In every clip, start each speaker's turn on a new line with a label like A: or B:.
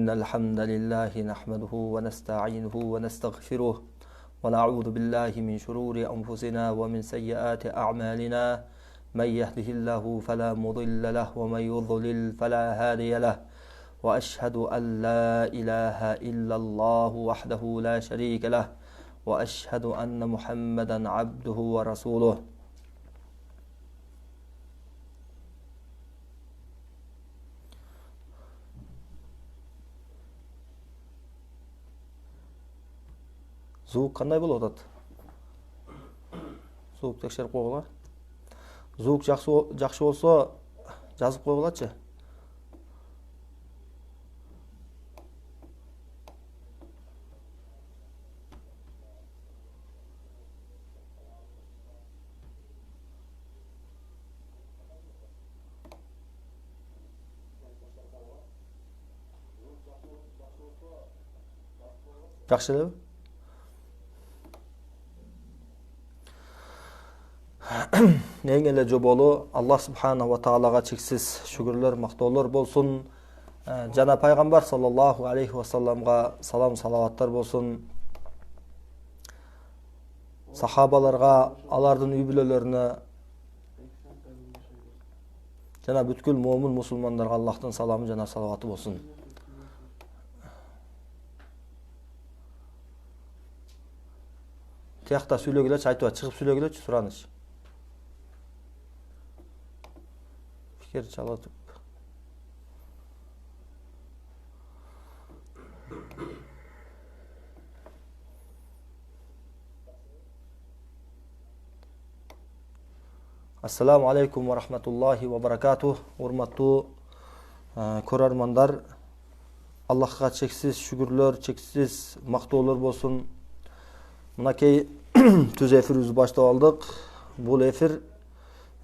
A: إن الحمد لله نحمده ونستعينه ونستغفره ونعوذ بالله من شرور أنفسنا ومن سيئات أعمالنا من يهده الله فلا مضل له ومن يضلل فلا هادي له وأشهد أن لا إله إلا الله وحده لا شريك له وأشهد أن محمدا عبده ورسوله Звук қандай болып жатады? Звук тексеріп қойғыла. Звук жақсы болса, жазып қойғылачы. Жақсы деп? Ең эле жоболу Аллах субханаху ва таалага чексиз шүгүрлөр, мактоолор болсун. Жана пайгамбар саллаллаху алейхи ва салламга салам салаваттар болсун. Сахабаларга, алардын үй бүлөлөрүнө жана бүткүл момун мусулмандарга Аллахтын саламы жана салаваты болсун. Тиякта сүйлөгүлөчү, айтып чыгып сүйлөгүлөчү, сураныч. Fikir çalatıp. Assalamu alaikum wa rahmatullahi wa barakatuh. Урматтуу көрөрмандар, Аллахка чексиз шүгүрлөр, чексиз мактоолор болсун. Мынакей түз эфирибизди баштап алдык. Бул эфир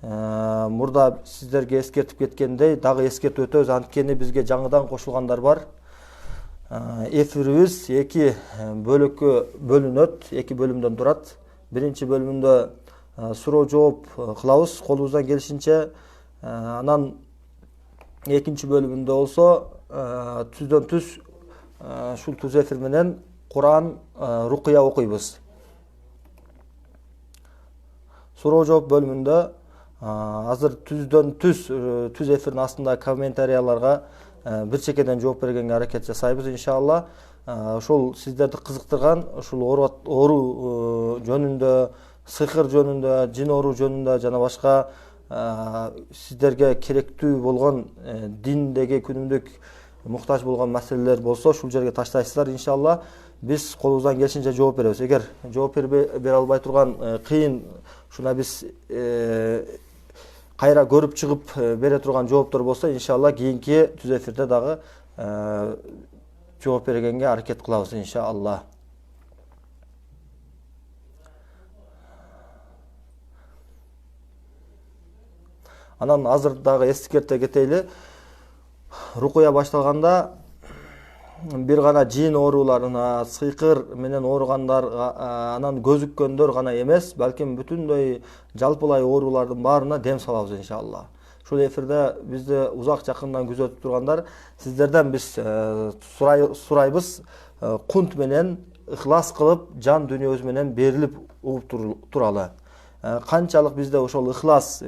A: мурда сиздерге эскертип кеткендей, дагы эскертип өтөбүз, анткени бизге жаңыдан кошулгандар бар. Эфирибиз эки бөлүккө бөлүнөт, эки бөлүмдөн турат. Биринчи бөлүмүндө суроо жооп кылабыз колубуздан келишинче. Анан экинчи бөлүмүндө болсо түздөн түз ушул түз эфир менен Кур'ан, рукуя окуйбуз. Суроо жооп бөлүмүндө азыр түздөн түз эфирдин астында комментарияларга бир чекеден жооп бергенге аракет жасайбыз иншалла. Ошол сиздерди кызыктырган, ушул оору жөнүндө, сыйкыр жөнүндө, жин оору жөнүндө жана башка сиздерге керектүү болгон диндеги күнүмдүк муктаж болгон маселелер болсо, ушул жерге таштайсыздар иншалла. Биз колубуздан келишинче жооп беребиз. Эгер жооп бере албай турган кыйын, шуна биз кайра көрүп чыгып бере турган жооптор болсо, иншалла кийинки түз эфирде дагы жооп бергенге аракет кылабыз иншалла. Анан азыр дагы эскерте кетейли. Рукуя башталганда бир гана жин ооруларына, сыйкыр менен ооругандар, анан көзүккөндөр гана эмес, балким бүтүндөй жалпылай оорулардын баарына дем салабыз иншалла. Ушул эфирде бизди узак жакындан күзөтүп тургандар, сиздерден биз сурайбыз, кунт менен ыхлас кылып, жан дүйнөбүз менен берилип угуп туралы. Канчалык бизде ошол ыхлас,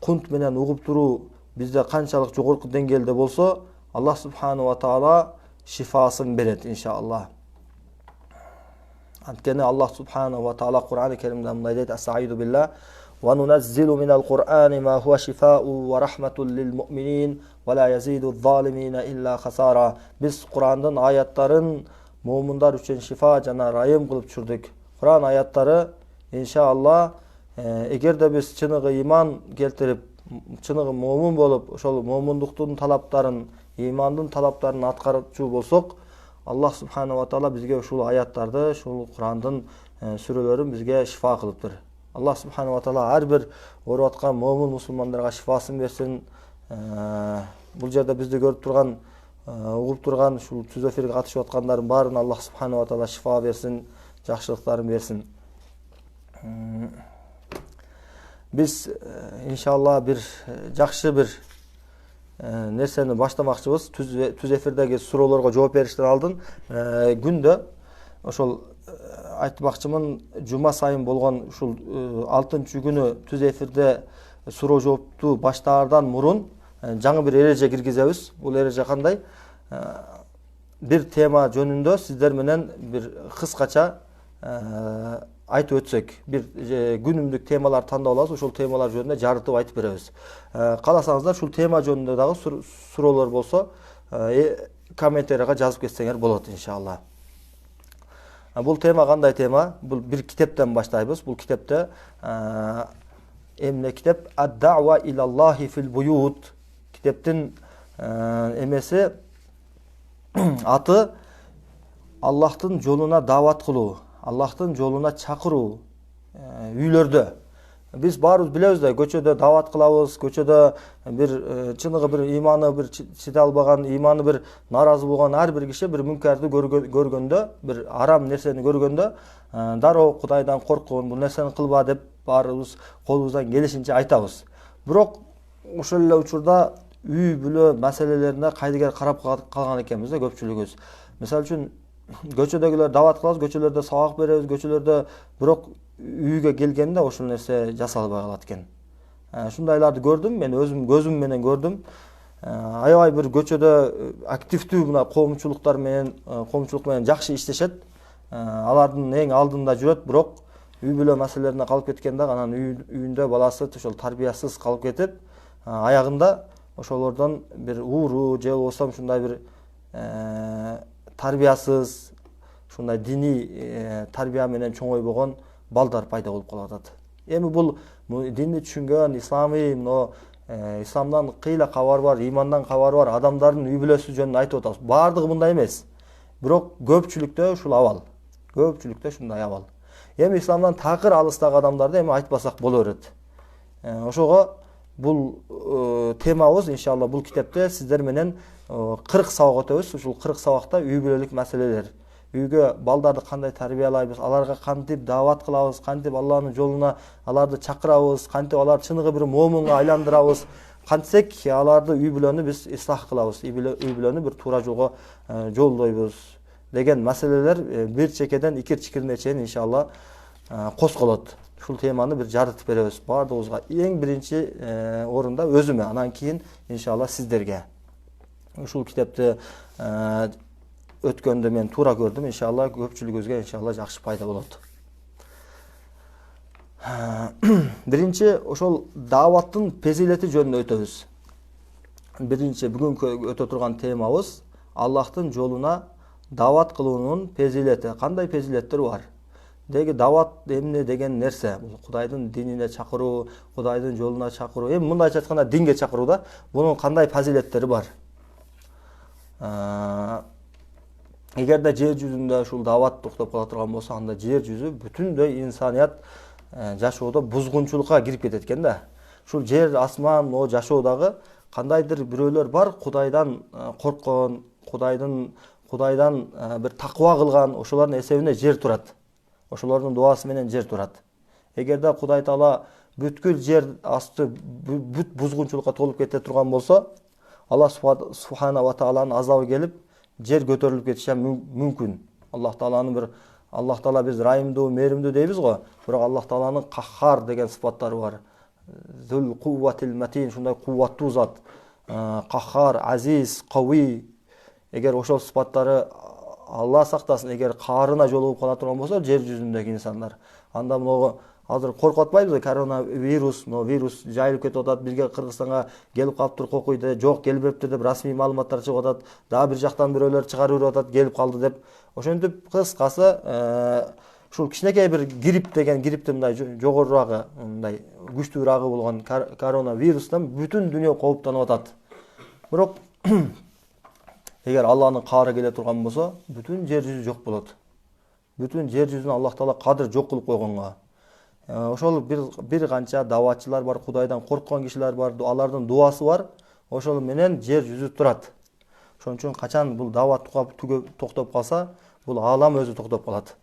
A: кунт менен угуп туруу бизде канчалык жогорку деңгээлде болсо, Аллах субханаху ва таала шифасын берет иншалла. Анткени Аллах субханаху ва таала Кур'ани Керимде мындай дейт: "Астаиду билла ва нуназзилу минал Кур'ани ма хуа шифау ва рахматул лил муъминин ва ла язиду залимина илля хасара." Биз Кур'андын аяттарын момундар үчүн шифа жана райым кылып түшүрдүк. Кур'ан аяттары иншалла, эгерде биз чыныгы иман келтирип, чыныгы момун болуп, ошол момундуктун талаптарын, имандын талаптарын аткарчу болсок, Аллах субханаху ва таала бизге ушул аяттарды, ушул Кур'андын сүрөлөрүн бизге шифа кылыптыр. Аллах субханаху ва таала ар бир ооруп аткан момун мусулмандарга шифасын берсин. Бул жерде бизди көрүп турган, угуп турган, ушул түз эфирге катышып аткандардын баарына Аллах субханаху ва таала шифа берсин, жакшылыктарын берсин. Biz inşallah bir жақсы bir нерсени баштамакчыбыз. Түз эфирдеги суроолорго жооп бериштен алдын күндө ошол айтмакчымын, жума сайын болгон ушул 6-күнү түз эфирде суроо жоопту баштаардан мурун жаңы бир эреже киргизебиз. Бул эреже кандай? Бир тема жөнүндө сиздер менен бир кыскача айтып өтсөк, бир күнүмдүк темалар тандап алабыз, ошол темалар жөнүндө жарытып айтып беребиз. Кааласаңыздар, ушул тема жөнүндө дагы суроолор болсо комментарийга жазып кетсеңер болот иншалла. Бул тема кандай тема? Бул бир китептен баштайбыз. Бул китепте эмне китеп? Ад-дa'ва илаллахи фил буют. Китептин эмеси аты Аллахтын жолуна дават кылуу, Аллахтын жолуна чакыруу үйлөрдө. Биз баарыбыз билебиз да, көчөдө дават кылабыз, көчөдө бир чыныгы бир иманы бир чите албаган, иманы бир наразы болгон ар бир киши бир мүнкәрди көргөндө, бир арам нерсени көргөндө, дароо Кудайдан корккун, бул нерсени кылба деп баарыбыз колубуздан келишинче айтабыз. Бирок ошол эле учурда үй бүлө маселелерине кайдыгер карап калган экенбиз да көпчүлүгүбүз. Мисалы үчүн көчөдөгүлөр дават кылабыз, көчөлөрдө сабак беребиз, көчөлөрдө, бирок үйгө келгенде ошол нерсе жасалбай калат экен. Ушундайларды көрдүм, мен өзүм көзүм менен көрдүм. Аябай бир көчөдө активдүү мына коомчулук менен жакшы иштешет. Алардын эң алдында жүрөт, бирок үй бүлө маселелерине калып кеткенде анан үйүндө баласы ошол тарбиясыз калып кетип, аягында ошолордон бир ууруу же болбосо ушундай бир тарбиясыз, ушундай диний тарбия менен чоңойбогон балдар пайда болуп калып атат. Эми бул динди түшүнгөн, исламдан кыйла кабар бар, имандан кабар бар адамдардын үй бүлөсү жөнүндө айтып атабыз. Бардыгы мындай эмес. Бирок көпчүлүктө ушул абал. Көпчүлүктө ушундай абал. Эми исламдан такыр алыстагы адамдарды эми айтпасак боло берет. Ошого бул темабыз иншалла бул китепте сиздер менен 40 сабак өтөбүз. Ушул 40 сабакта үй бүлөлүк маселелер, үйгө балдарды кандай тарбиялайбыз, аларга кантип дават кылабыз, кантип Аллахтын жолуна аларды чакырабыз, кантип аларды чыныгы бир момунга айландырабыз, кантсек аларды үй бүлөнү биз ислах кылабыз, үй бүлөнү бир туура жолго жолдойбуз деген маселелер бир чекеден икир чикирине чейин иншалла козголот. Ушул теманы бир жарытып беребиз баардыгыбызга. Эң биринчи орунда өзүмө, анан кийин иншалла сиздерге. Ушул китепти өткөндө мен туура көрдүм, иншалла көпчүлүгүбүзгө иншалла жакшы пайда болот. Биринчи ошол даваттын фезилети жөнүндө өтөбүз. Биринчи бүгүнкү өтө турган темабыз Аллахтын жолуна дават кылуунун фезилети. Кандай фезилеттер бар? Деги дават эмне деген нерсе? Бул Кудайдын динине чакыруу, Кудайдын жолуна чакыруу. Эми мындайча айтканда динге чакыруу да. Бунун кандай фазилеттери бар? Эгерде жер жүзүндө ушул дават токтоп кала турган болсо, анда жер жүзү бүтүндөй инсаният жашоодо бузгунчулукка кирип кетет экен да. Ушул жер, асман, жашоодагы кандайдыр бирөөлөр бар, Кудайдан корккон, Кудайдан бир такыба кылган, ошолордун эсебине жер турат. Ошолордун дуасы менен жер турат. Эгерде Кудай Таала бүткүл жер асты бүт бузгунчулукка толуп кете турган болсо, Аллах субхана ва тааланын азабы келип, жер көтөрүлүп кетиши мүмкүн. Аллах Таала биз райымдуу, мээримдүү дейбиз го, бирок Аллах Тааланын каххар деген сыпаттары бар. Зул кувватил матин, ушундай кубаттуу зат. Каххар, азиз, кави. Эгер ошол сыпаттары Алла сактасын, эгер каарына жолугуп кала турган болсо жер жүзүндөгү инсандар, анда могу азыр коркуп атпайбызбы? Коронавирус, вирус жайылып кетип атат, бизге Кыргызстанга келип калыптыр кокуйду, жок келбептир деп расмий маалыматтар чыгып атат. Дагы бир жактан бирөөлөр чыгарып берип атат, келип калды деп. Ошентип кыскасы, ушул кичинекей бир грипп деген грипптин мындай жогорурагы, мындай күчтүүрагы болгон коронавирустан бүтүн дүйнө кооптонуп атат. Бирок эгер Алланын каары келе турган болсо, бүтүн жер жүзү жок болот. Бүтүн жер жүзүн Аллах Таала кадыр жок кылып койгонго. Ошол бир канча даватчылар бар, Кудайдан корккон кишилер бар, алардын дуасы бар. Ошол менен жер жүзү турат. Ошон үчүн качан бул дават токтоп калса, бул аалам өзү токтоп калат.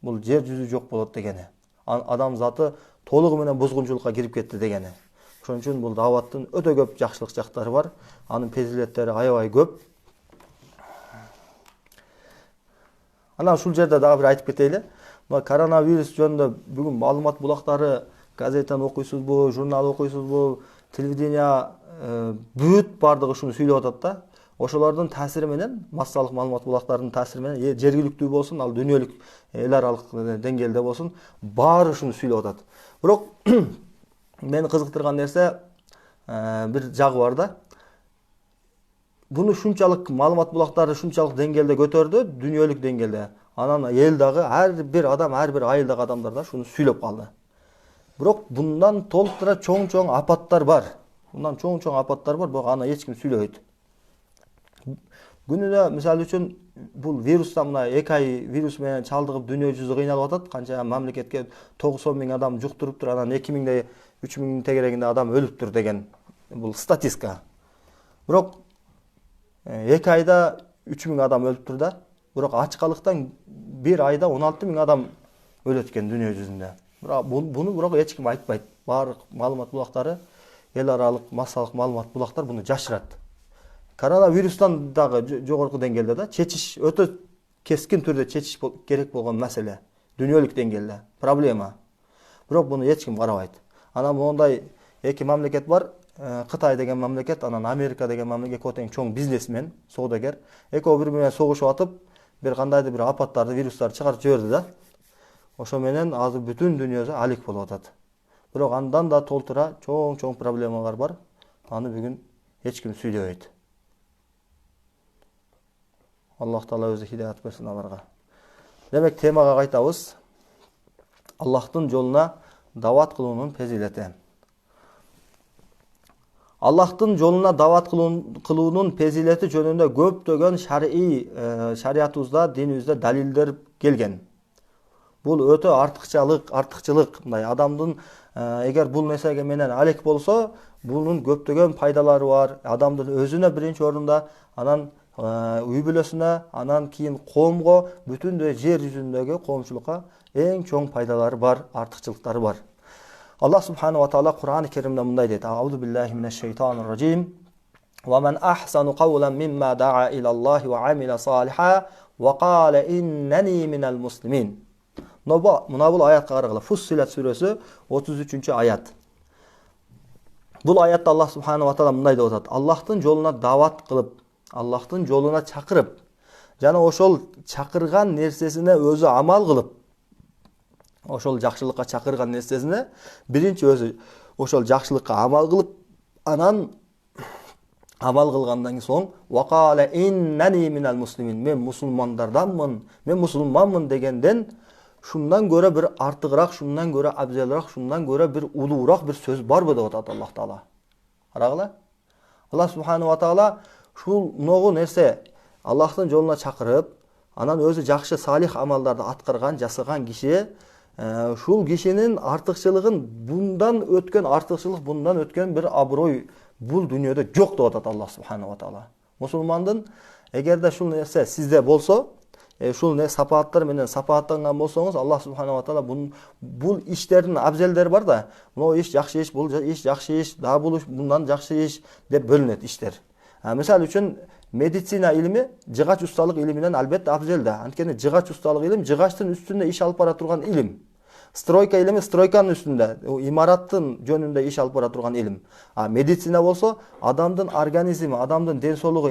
A: Бул жер жүзү жок болот дегени. Адам заты толугу менен бузгунчулукка кирип кетти дегени. Ошон үчүн бул даваттын өтө көп жакшылык жактары бар. Анын фазилеттери аябай көп. Анан ушул жерде дагы бир айтып кетейли. Мына коронавирус жөнүндө бүгүн маалымат булактары, газетаны окуйсузбу, журнал окуйсузбу, телевидение бүт бардыгы ушуну сүйлөп атат да. Ошолордун таасири менен, массалык маалымат булактарынын таасири менен жергиликтүү болсун, ал дүйнөлүк эл аралык деңгээлде болсун, баары ушуну сүйлөп атат. Бирок мени кызыктырган нерсе бир жагы бар да. Буну шунчалык маалымат булактары шунчалык деңгээлде көтөрдү, дүйнөлүк деңгээлде. Анан эл дагы ар бир адам, ар бир айылдагы адамдар да шуну сүйлөп калды. Бирок bundan толуктура чоң апаттар бар. Bundan чоң апаттар бар, бирок аны эч ким сүйлөбөйт. Күнүнө мисалы үчүн бул вирустан мына 2 ай вирус менен чалдыгып дүйнө жүзү кыйналып атат. Канча мамлекетке 90 000 адам жуктуруптур, анан 2 000 3 000 тегерегинде адам өлүптүр деген бул статистика. Бирок 2 айда 3 000 адам өлүптүр да. Бирок ачкалыктан 1 айда 16 000 адам өлөт экен дүйнө жүзүндө. Буну бирок эч ким айтпайт. Баардык маалымат булактары, эл аралык массалык маалымат булактар буну жашырат. Коронавирустан дагы жогорку деңгээлде да чечиш өтө кескин түрдө чечиш керек болгон маселе. Дүйнөлүк деңгээлде проблема. Бирок буну эч ким карабайт. Анан мондай эки мамлекет бар. Кытай деген мамлекет, анан Америка деген мамлекет тең чоң бизнесмен, соодагер. Экөө бири менен согушуп атып, бир кандайдыр бир апаттарды, вирустарды чыгарып жиберди да. Ошо менен азыр бүтүн дүйнөсү алек болуп атат. Бирок андан да толтура чоң проблемалар бар. Аны бүгүн эч ким сүйлөбөйт. Аллах Таала өзү хидаят берсин аларга. Демек темага кайтабыз. Аллахтын жолуна дават кылуунун фазилети. Аллахтын жолуна дават кылуунун фазилети жөнүндө көптөгөн шариятыбызда, динибизде далилдер келген. Бул өтө артыкчылык. Мындай адамдын эгер бул нерсеге менен алек болсо, бунун көптөгөн пайдалары бар. Адамдын өзүнө биринчи орунда, анан үй бүлөсүнө, анан кийин коомго, бүтүндөй жер жүзүндөгү коомчулукка эң чоң пайдалары бар, артыкчылыктары бар. Аллах субхanahu ва таала Кур'ан-ы Керимде мындай дейт: "Аузу биллахи минеш-шейтанир ражим. Ва ман ахсану кавлан мимма да'a илаллахи ва амила салиха ва кала иннани минал муслимин." Мына бул аятка карагыла. Фуссилат сүрөсү 33-аят. Бул аятта Аллах субхanahu ва таала мындай деп атат: Аллахтын жолуна дават кылып, Аллахтын жолуна чакырып, жана ошол чакырган нерсесине өзү амал кылып, ошол жакшылыкка чакырган нерсесине биринчи өзү ошол жакшылыкка амал кылып, анан амал кылгандан соң вакала иннани минал муслимин, мен мусулмандарданмын, мен мусулманмын дегенден шундан көрө бир артыгыраак, шундан көрө абзелраак, шундан көрө бир улуураак бир сөз барбы деп атат Аллах Таала. Карагыла. Аллах субхanahu ва таала шул ногу нерсе Аллахтын жолуна чакырып, анан өзү жакшы салих амалдарды аткарган, жасаган киши, шул кишинин артыкчылыгын bundan өткөн артыкчылык, bundan өткөн бир аброй бул дүйнөдө жок деп атат Аллах субхanahu ва таала. Мусулмандын эгерде шул нерсе сизде болсо, шул сапааттар менен сапааттанган болсоңуз, Аллах субхanahu ва таала бул иштердин абзелдери бар да, могу иш жакшы иш, бул иш жакшы иш, да бул мындан жакшы иш деп бөлүнөт иштер. Мисалы үчүн медицина илими жыгач усталык илиминен албетте абзел да. Анткени жыгач усталык илим жыгачтын үстүндө иш алып бара турган илим. Стройка илими стройканын үстүндө, имараттын жөнүндө иш алып бара турган илим. Медицина болсо адамдын организми, адамдын ден соолугу,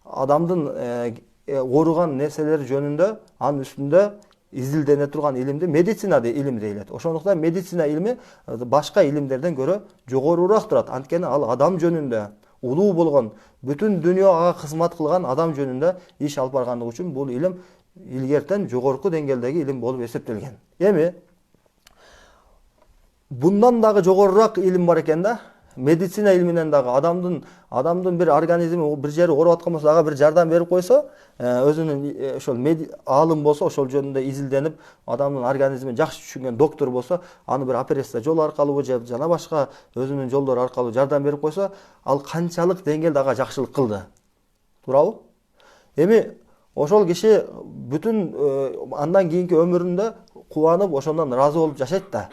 A: адамдын ооруган нерселери жөнүндө, анын үстүндө изилдене турган илимди медицина илими дейлет. Ошондуктан медицина илими башка илимдерден көрө жогорураак турат. Анткени ал адам жөнүндө улуу болгон, бүтүн дүйнө ага кызмат кылган адам жөнүндө иш алып баргандыгы үчүн бул илим илгертен жогорку деңгээлдеги илим болуп эсептелген. Эми bundan дагы жогорураак илим бар экен да. Медицина илиминен дагы адамдын бир организми бир жери ооруп аткан болсо, ага бир жардам берип койсо, өзүнүн ошол аалым болсо, ошол жөнүндө изилденип, адамдын организмин жакшы түшүнгөн доктор болсо, аны бир операция жолу аркылуу же жана башка өзүнүн жолдору аркылуу жардам берип койсо, ал канчалык деңгээлде ага жакшылык кылды. Туурабы? Эми ошол киши бүтүн андан кийинки өмүрүндө кубанып, ошондон ыраазы болуп жашайт да.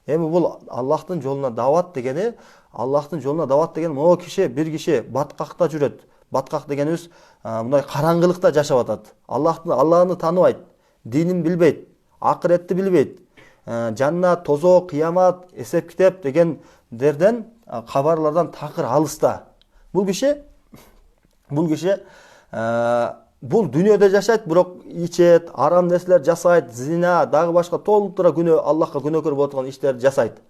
A: Эми бул Аллахтын жолуна дават дегени, Аллахтын жолуна дават деген могу киши, бир киши баткакта жүрөт. Баткак дегенибиз мындай караңгылыкта жашап атат. Аллахны тааныбайт, динин билбейт, акыретти билбейт. Жаннат, тозок, кыямат, эсеп китеп дегендерден кабарлардан такыр алыста. Бул киши бул дүйнөдө жашайт, бирок ичет, арам нерселер жасайт, зина, дагы башка толтура Аллахка күнөөкөр болот турган иштерди жасайт.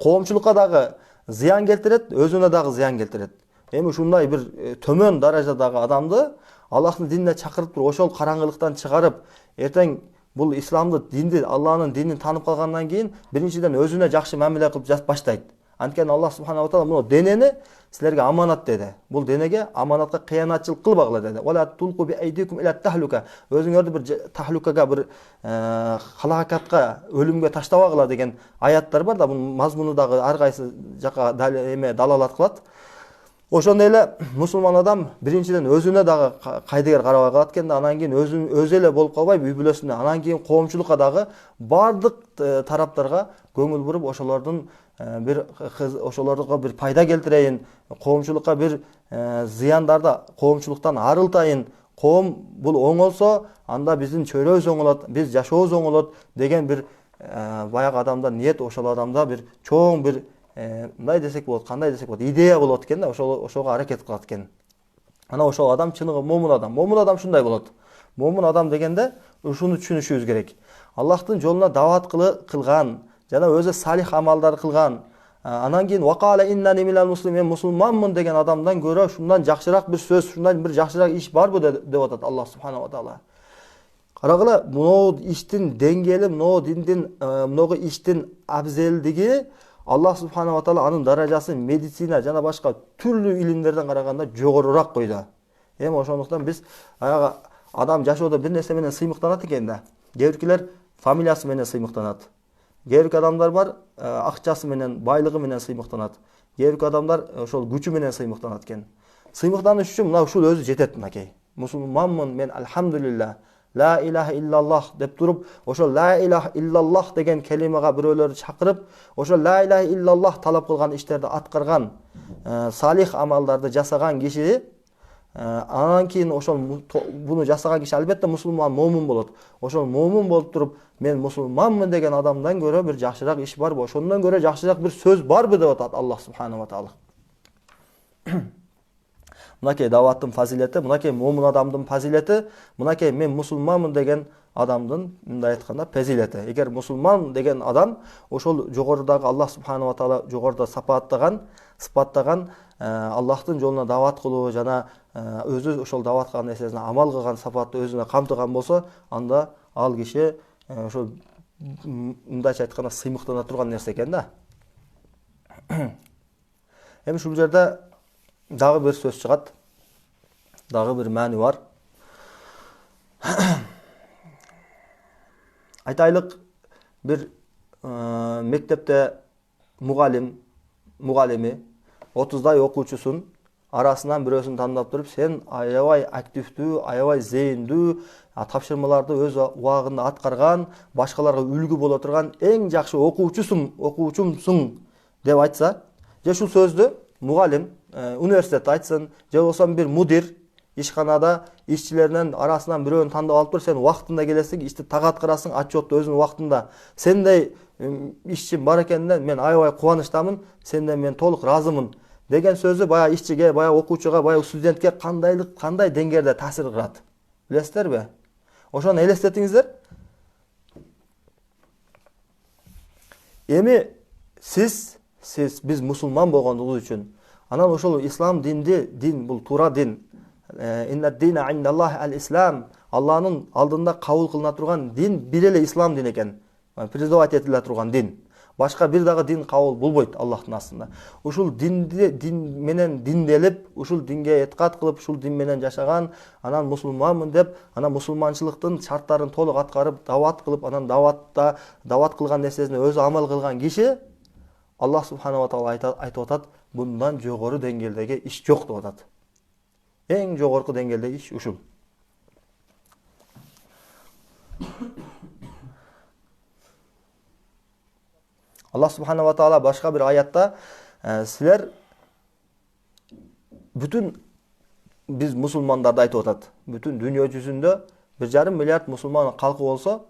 A: Коомчулукка дагы зыян келтирет, өзүнө дагы зыян келтирет. Эми ушундай бир төмөн даражадагы адамды Аллахтын динине чакырып туруп, ошол караңгылыктан чыгарып, эртең бул исламды, динди, Аллахнын динин таанып калгандан кийин биринчиден өзүнө жакшы мамиле кылып баштайт. Анткени Аллах субханаху ва таала муну денени силерге аманат деди. Бул денеге, аманатка кыянатчылык кылбагыла деди. Вала тулку би айдикум иля тахлука. Өзүңөрдү бир тахлукага, бир халакатка, өлүмгө таштабагыла деген аяттар бар да, бунун мазмуну дагы ар кайсы жака далалат кылат. Ошондой эле мусулман адам биринчиден өзүнө дагы кайдыгер карабай калат экен да, анан кийин өзү эле болуп калбай, үй бүлөсүнө, анан кийин коомчулукка дагы бардык тараптарга көңүл буруп, ошолорго бир пайда келтирейин, коомчулукка бир зыяндарды коомчулуктан арылтайын, коом бул оңолсо, анда биздин чөйрөбүз оңолот, биз жашообуз оңолот деген бир баягы адамда ниет, ошол адамда бир чоң бир мындай десек болот, кандай десек болот, идея болот экен да, ошого аракет кылат экен. Ана ошол адам чыныгы момун адам. Момун адам шундай болот. Момун адам дегенде ушуну түшүнүшүбүз керек. Аллахтын жолуна дават кылган, жана өзү салих амалдар кылган, анан кийин вакала иннани минал муслимин, мусулманмын деген адамдан көрө шундан жакшыраак бир сөз, шундан бир жакшыраак иш барбы деп атат Аллах субханаху ва таала. Карагыла, могу иштин деңгээли, могу иштин абзелдиги Аллах субханаху ва таала анын даражасын медицина жана башка түрлүү илимдерден караганда жогорураак койду. Эми ошондуктан биз аяга адам жашоодо бир нерсе менен сыймыктанат экен да. Кээ биркилер фамилиясы менен сыймыктанат. Кээ бирки адамдар бар, акчасы менен, байлыгы менен сыймыктанат. Кээ бирки адамдар ошол күчү менен сыймыктанат экен. Сыймыктаныш үчүн мына ушул өзү жетет мынакей. Мусулманмын мен, альхамдулилlah, ла илаха иллаллах деп туруп, ошол ла илаха иллаллах деген келимага бирөөлөрдү чакырып, ошол ла илаха иллаллах талап кылган иштерди аткарган, салих амалдарды жасаган киши, анан кийин ошол буну жасаган киши албетте мусулман, момун болот. Ошол момун болуп туруп, мен мусулманмын деген адамдан көрө бир жакшыраак иш барбы, ошондон көрө жакшыраак бир сөз барбы деп атат Аллах субханаху ва таала. Мынакей даваттын фазилети, мынакей момун адамдын фазилети, мынакей мен мусулманмын деген адамдын мындай айтканда фазилети. Эгер мусулман деген адам ошол жогорудагы Аллах субханаху ва таала жогоруда сыпаттаган Аллахтын жолуна дават кылуу жана өзү ошол дават кылган нерсесине амал кылган сапатты өзүнө камтыган болсо, анда ал киши ошол мындайча айтканда сыймыктана турган нерсе экен да. Эми ушул жерде дагы бир сөз чыгат. Дагы бир маани бар. Айтайлык, бир мектепте мугалими 30дай окуучусун арасынан бирөөсүн тандап туруп, сен аябай активдүү, аябай зээндүү, тапшырмаларды өз убагында аткарган, башкаларга үлгү боло турган эң жакшы окуучумсуң деп айтса, же ушул сөздү мугалим университетте айтсын, же болбосо бир мудир ишканада ишчилеринин арасынан бирөөнү тандап алып туруп, сен убактында келесиң, ишти так аткарасың, отчетту өзүнүн убактында. Сендей ишчим бар экенине мен аябай кубанычтамын, сенден мен толук ыраазымын деген сөзү баягы ишчиге, баягы окуучуга, баягы студентке кандай деңгээлде таасир кылат? Билесиздерби? Ошону элестетиңиздер. Эми биз мусулман болгондугубуз үчүн, анан ошол ислам дин бул туура дин. Инна дина индаллахи ал-ислам. Алланын алдында кабыл кылына турган дин бир эле ислам дин экен. Призывать этиле турган дин. Башка бир дагы дин кабыл болбойт Аллахтын астында. Ушул дин менен динделип, ушул динге эткат кылып, ушул дин менен жашаган, анан мусулманмын деп, анан мусулманчылыктын шарттарын толук аткарып, дават кылып, анан дават кылган нерсесине өзү амал кылган киши, Аллах субханаху ва таала айтып атат, bundan жогору деңгээлдеги иш жок деп атат. Эң жогорку деңгээлдеги иш ушул. Аллах субханала ва таала башка бир аятта силер бүтүн биз мусулмандарды айтып атат. Бүтүн дүйнө жүзүндө 1,5 миллиард мусулман калкы болсо,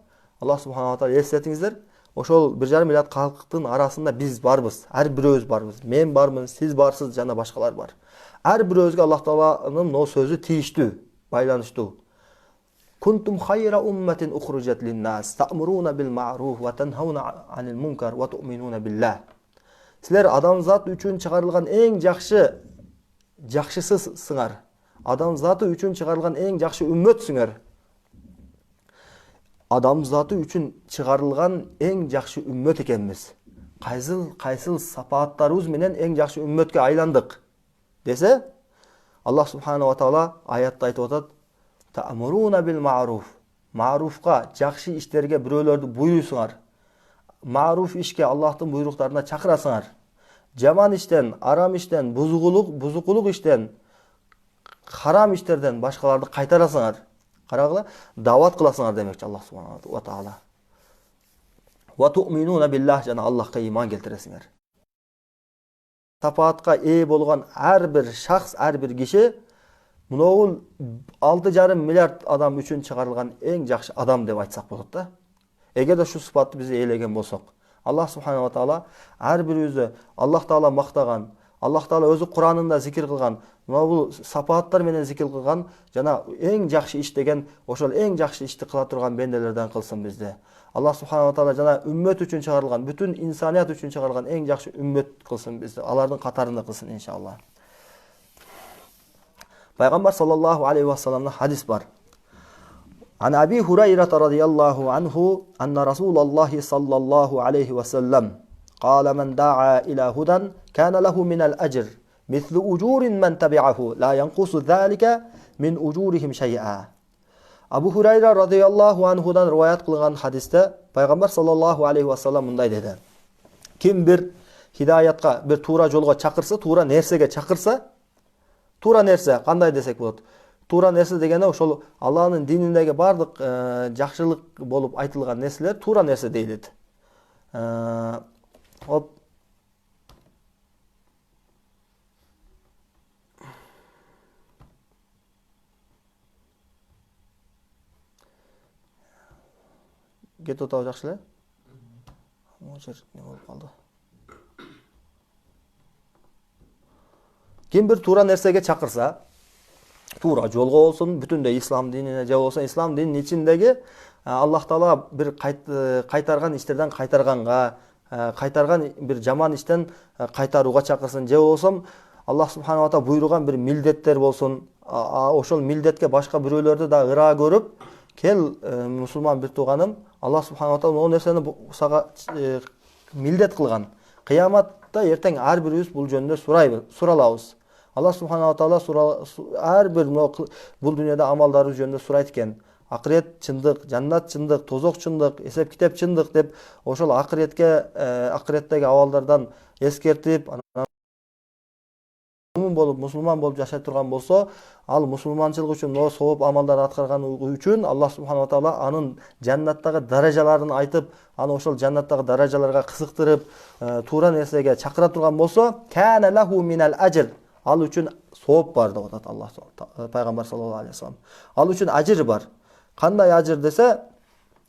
A: Аллах субханала ва таала эстетиңиздер, ошол 1,5 миллиард калктын арасында биз барбыз, ар бирөөбүз барбыз. Мен бармын, сиз барсыз, жана башкалар бар. Ар бирөөбүзгө Аллах тааланын но сөзү тийиштүү, байланыштуу. Kuntum khayra ummatin ukhrijat lin-nas ta'muruna bil ma'ruf wa tanhauna 'anil munkar wa tu'minuna billah. Силер адамзат үчүн чыгарылган эң жакшысысыңар. Адамзаты үчүн чыгарылган эң жакшы үммөтсүңөр. Адамзаты үчүн чыгарылган эң жакшы үммөт экенбиз. Кайсыл сапааттарыбыз менен эң жакшы үммөткө айландык десе, Аллах субханала ва таала аятта айтып атат: Ta'muruna bil ma'ruf. Ma'rufка, жакшы иштерге бирөөлөрдү буйруйсуңар. Ma'ruf ишке Аллахтын буйруктарына чакырасыңар. Жаман иштен, арам иштен, бузукулук иштен, харам иштерден башкаларды кайтарасыңар. Карагыла, дават кыласыңар демекчи Аллах субханала ва таала. Ва ту'минуна биллах, жана Аллахка ыйман келтиресиңер. Сапаатка ээ болгон ар бир шахс, ар бир киши мынау 6,5 миллиард адам үчүн чыгарылган эң жакшы адам деп айтсак болот да. Эгерде шу сыпатты биз ээлеген болсок, Аллах субханала ва таала ар бирибизди Аллах таала мактаган, Аллах таала өзү Куранында зикир кылган, бул сапааттар менен зикир кылган, жана эң жакшы иш деген ошол эң жакшы ишти кыла турган бенделерден кылсын бизди. Аллах субханала ва таала жана үммөт үчүн чыгарылган, бүтүн инсаният үчүн чыгарылган эң жакшы үммөт кылсын бизди. Алардын катарында кылсын иншалла. Пайгамбар саллаллаху алейхи ва салламдан хадис бар. Ан Аби Хурайра радийаллаху анху анна Расулаллахи саллаллаху алейхи ва саллам قال من دعا إلى هدى كان له من الأجر مثل أجور من تبعه لا ينقص ذلك من أجورهم شيئا. Абу Хурайра радийаллаху анхудан риваят кылган хадисте Пайгамбар саллаллаху алейхи ва саллам мындай деди: Ким бир хидаятка, бир туура жолго чакырса, туура нерсеге чакырса, туура нерсе кандай десек болот? Туура нерсе дегенде ошол Аллахтын дининдеги бардык жакшылык болуп айтылган нерселер туура нерсе дейилет. Оп. Кет отабы жакшы эле? Можер не болуп калды? Ким бир туура нерсеге чакырса, туура жолго болсун, бүтүндөй ислам динине же болсо ислам дининин ичиндеги Аллах таала бир кайтарган иштерден кайтарганга, кайтарган бир жаман иштен кайтарууга чакырсын, же болсо Аллах субханала ва таала буйруган бир милдеттер болсун, ошол милдетке башка бирөөлөрдү да ыраа көрүп, кел мусулман бир тууганым, Аллах субханала ва таала могу нерсени сага милдет кылган. Кыяматта эртең ар бирибиз бул жөнүндө суралабыз. Аллах субханала ва таала ар бир бул дүйнөдө амалдарыбыз жөнүндө сурайт экен. Акырет чындык, жаннат чындык, тозок чындык, эсеп китеп чындык деп ошол акыреттеги абалдардан эскертип, болуп мусулман болуп жашай турган болсо, ал мусулманчылык үчүн но сооп амалдар аткарган үчүн Аллах субханала ва таала анын жаннаттагы даражаларын айтып, аны ошол жаннаттагы даражаларга кызыктырып, туура нерсеге чакыра турган болсо, кана лаху минал ажр, ал үчүн сооп бар деп атат Аллах Пайгамбар саллаллаху алейхи ва саллам. Ал үчүн ажыр бар. Кандай ажыр десе,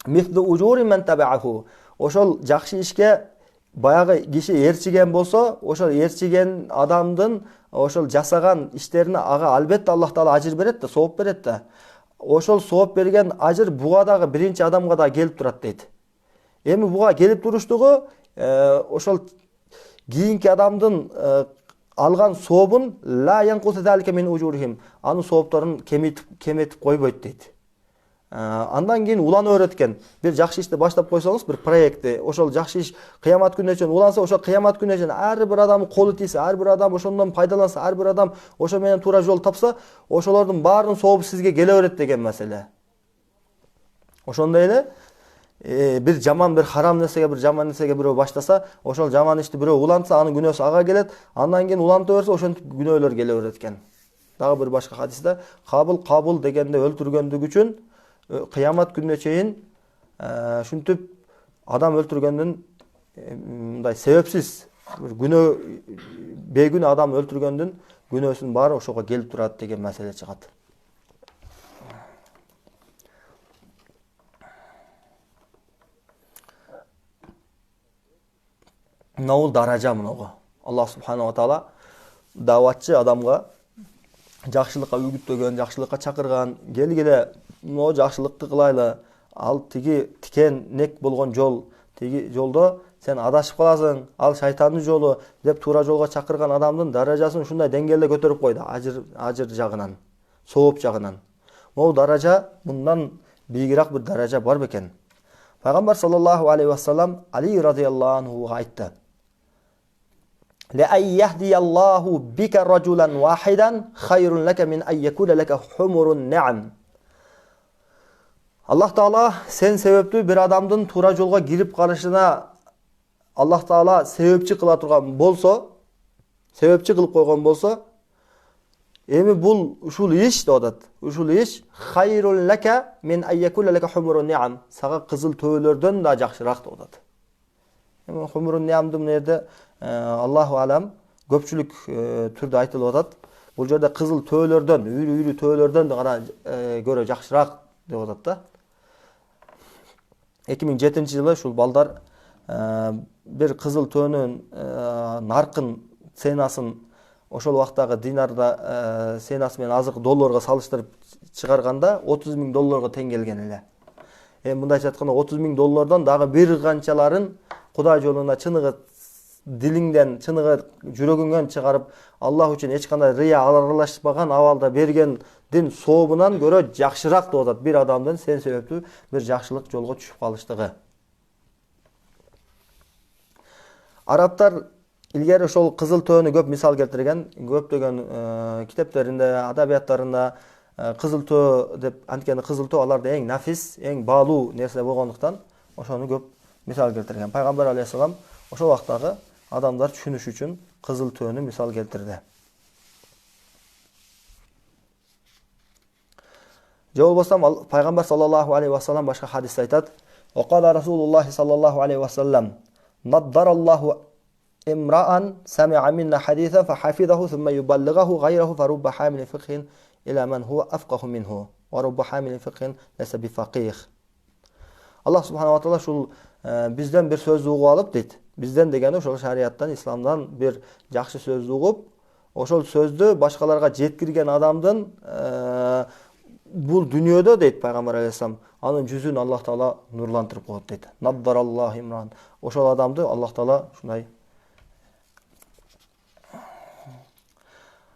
A: мислу уджури мен табааху. Ошол жакшы ишке баягы киши ээрчиген болсо, ошол ээрчиген адамдын ошол жасаган иштерине ага албетте Аллах таала ажыр берет да, сооп берет да. Ошол сооп берген ажыр буга дагы биринчи адамга да келип турат дейт. Эми буга келип туруштугу ошол кийинки адамдын алган сообун ла янкусу залика мин уджурихим, анын соопторун кеметип койбойт дейт. Андан кийин улан öğretкен. Бир жакшы ишти баштап койсоңуз, бир проектти, ошол жакшы иш кыямат күнүнө чейин уланса, ошол кыямат күнүнө чейин ар бир адамдын колу тийсе, ар бир адам ошондон пайдаланса, ар бир адам ошо менен туура жол тапса, ошолордун баарынын сообу сизге келе берет деген маселе. Ошондой эле бир жаман, бир харам нерсеге, бир жаман нерсеге бирөө баштаса, ошол жаман ишти бирөө улантса, анын күнөөсү ага келет, андан кийин уланта берсе, ошентип күнөөлөр келе берет экен. Дагы бир башка хадисте кабыл дегенде өлтүргөндүк үчүн кыямат күнүнө чейин ушинтип адам өлтүргөндүн мындай себепсиз күнөө бейгүнөө адам өлтүргөндүн күнөөсүнүн баары ошого келип турат деген маселе чыгат. Мынау даража мынауга. Аллах субханала таала даватчы адамга жакшылыкка үгүттөгөн, жакшылыкка чакырган, келгиле мынау жакшылыкты кылайлы, ал тиги тикен нек болгон жол, тиги жолдо сен адашып каласың, ал шайтандын жолу деп туура жолго чакырган адамдын даражасын ушундай деңгээлде көтөрүп койду, ажыр жагынан, сооп жагынан. Могу даража мындан бийигирээк бир даража бар бекен. Пайгамбар саллаллаху алейхи вассалам Али радыйаллаху анхуга айтты: لأن يهدي الله بك رجلا واحدا خير لك من أن يكون لك حمر النعم. Аллах Таала сен себептүү бир адамдын туура жолго кирип калышына Аллах Таала себепчи кыла турган болсо, себепчи кылып койгон болсо, эми бул ушул иш деп атат. Ушул иш хайрун лака мин ан якуна лака хумурун ниам. Сага кызыл төөлөрдөн да жакшыраак деп атат. Эми хумурун ниамды мына жерде Аллаху алам көпчүлүк түрдө айтылып атат. Бул жерде кызыл төөлөрдөн, үйрү төөлөрдөн гана көрө жакшыраак деп атат да. 2007-жылы ушул балдар бир кызыл төөнүн наркын ценасын ошол убактагы динарда ценасы менен азыркы долларга салыштырып чыгарганда $30,000 тең келген эле. Мындайча айтканда $30,000 дагы бир канчаларын Кудай жолуна чыныгы дилиңден, чыныгы жүрөгүңдөн чыгарып, Аллах үчүн эч кандай рыя аралашпаган абалда бергендин сообунан көрө жакшыраак деп атат бир адамдын сен себептүү бир жакшылык жолго түшүп калыштыгы. Арабтар илгери ошол кызыл төөнү көп мисал келтирген, көптөгөн китептеринде, адабияттарында кызыл төө деп, анткени кызыл төө аларда эң нафис, эң баалуу нерсе болгондуктан ошону көп мисал келтирген. Пайгамбар алейхиссалам ошол вактагы адамдар түшүнүш үчүн кызыл төөнү мисал келтирди. Же болбосо Пайгамбар саллаллаху алейхи вассалам башка хадисте айтат: "Окала Расулуллах саллаллаху алейхи вассалам: Наддараллаху имраан сами'a минна хадиса фахафизаху thumma юбаллигаху гайраху фарубба хамилин фикхин иля ман хува афқаху минху ва рубба хамилин фикхин лайса бифақих." Аллах субханала таала ушул бизден бир сөздү угуп алып дейт. Бизден дегени ошол шариаттан, исламдан бир жакшы сөздү угуп, ошол сөздү башкаларга жеткирген адамдын бул дүйнөдө дейт Пайгамбар алейхиссалам, анын жүзүн Аллах Таала нурлантырып коет дейт. Наддараллаху имран. Ошол адамды Аллах Таала ушундай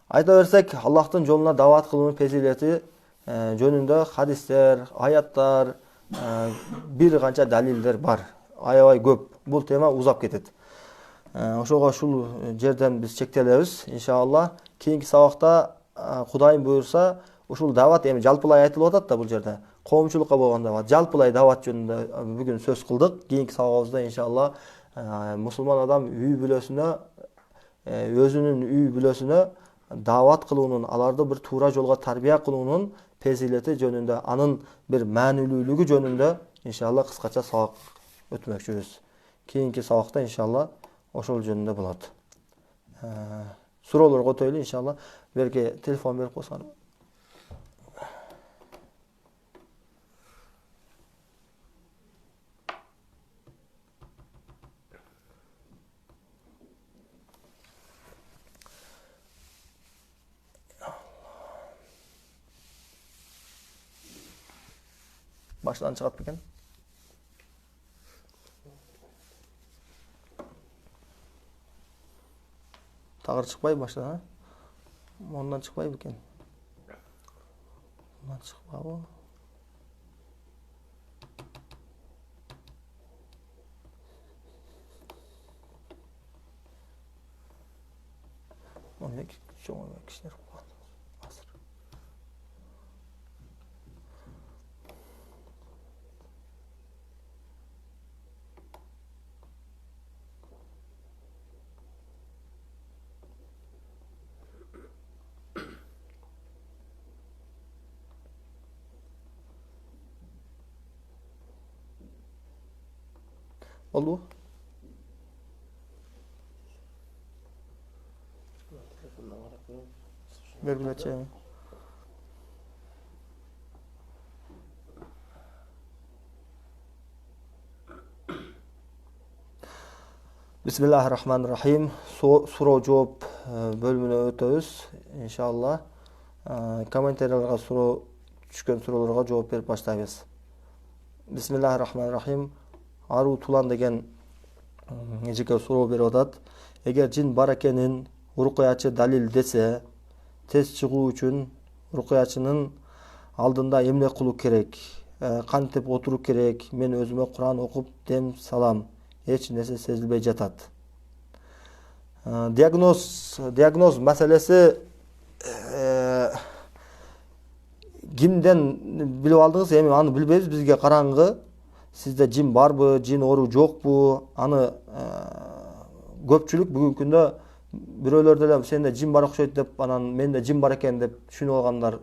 A: айта берсек, Аллахтын жолуна дават кылуунун фазилети жөнүндө хадистер, аяттар, бир канча далилдер бар. Аябай көп. Бул тема узап кетет. Ошого ушул жерден биз чектелебиз. Иншалла, кийинки сабакта Кудайым буйрса, ушул дават эми жалпылай айтылып атат да бул жерде. Коомчулукка болгон дават, жалпылай дават жөнүндө бүгүн сөз кылдык. Кийинки сабагыбызда иншалла мусулман адам үй бүлөсүнө, өзүнүн үй бүлөсүнө дават кылуунун, аларды бир туура жолго тарбия кылуунун фазилети жөнүндө, анын бир маанилүүлүгү жөнүндө иншалла кыскача сабак өтмөкчүбүз. Кийинки сабакта иншалла ошол жөнүндө болот. Суроолорго өтөлү иншалла. Берке телефон берип койсоң. Baştan çıkart beкен. Tağır çıkpay baştan ha? Ondan çıkpay beкен. Ondan çıkpay bu. Ondan çoğun kişiler var. Oldu. Бергилечи. Bismillahirrahmanirrahim. Суроо жооп бөлүмүнө өтөбүз иншалла. Комментарияларга түшкөн суроолорго жооп берип баштайбыз. Bismillahirrahmanirrahim. Аруу Тулан деген эжеке суроо берип атат. Эгер жин бар экенин урукуячы далилдесе, тез чыгуу үчүн урукуячынын алдында эмне кылуу керек? Кантип отуруу керек? Мен өзүмө Куран окуп дем салам. Эч нерсе сезилбей жатат. Диагноз маселеси кимден билип алдыңыз? Эми аны билбейбиз, бизге караңгы. Сизде жин барбы, жин оору жокпу? Аны көпчүлүк бүгүнкү күндө бирөөлөр деле сенде жин бар окшойт деп, анан менде жин бар экен деп түшүнүп алгандар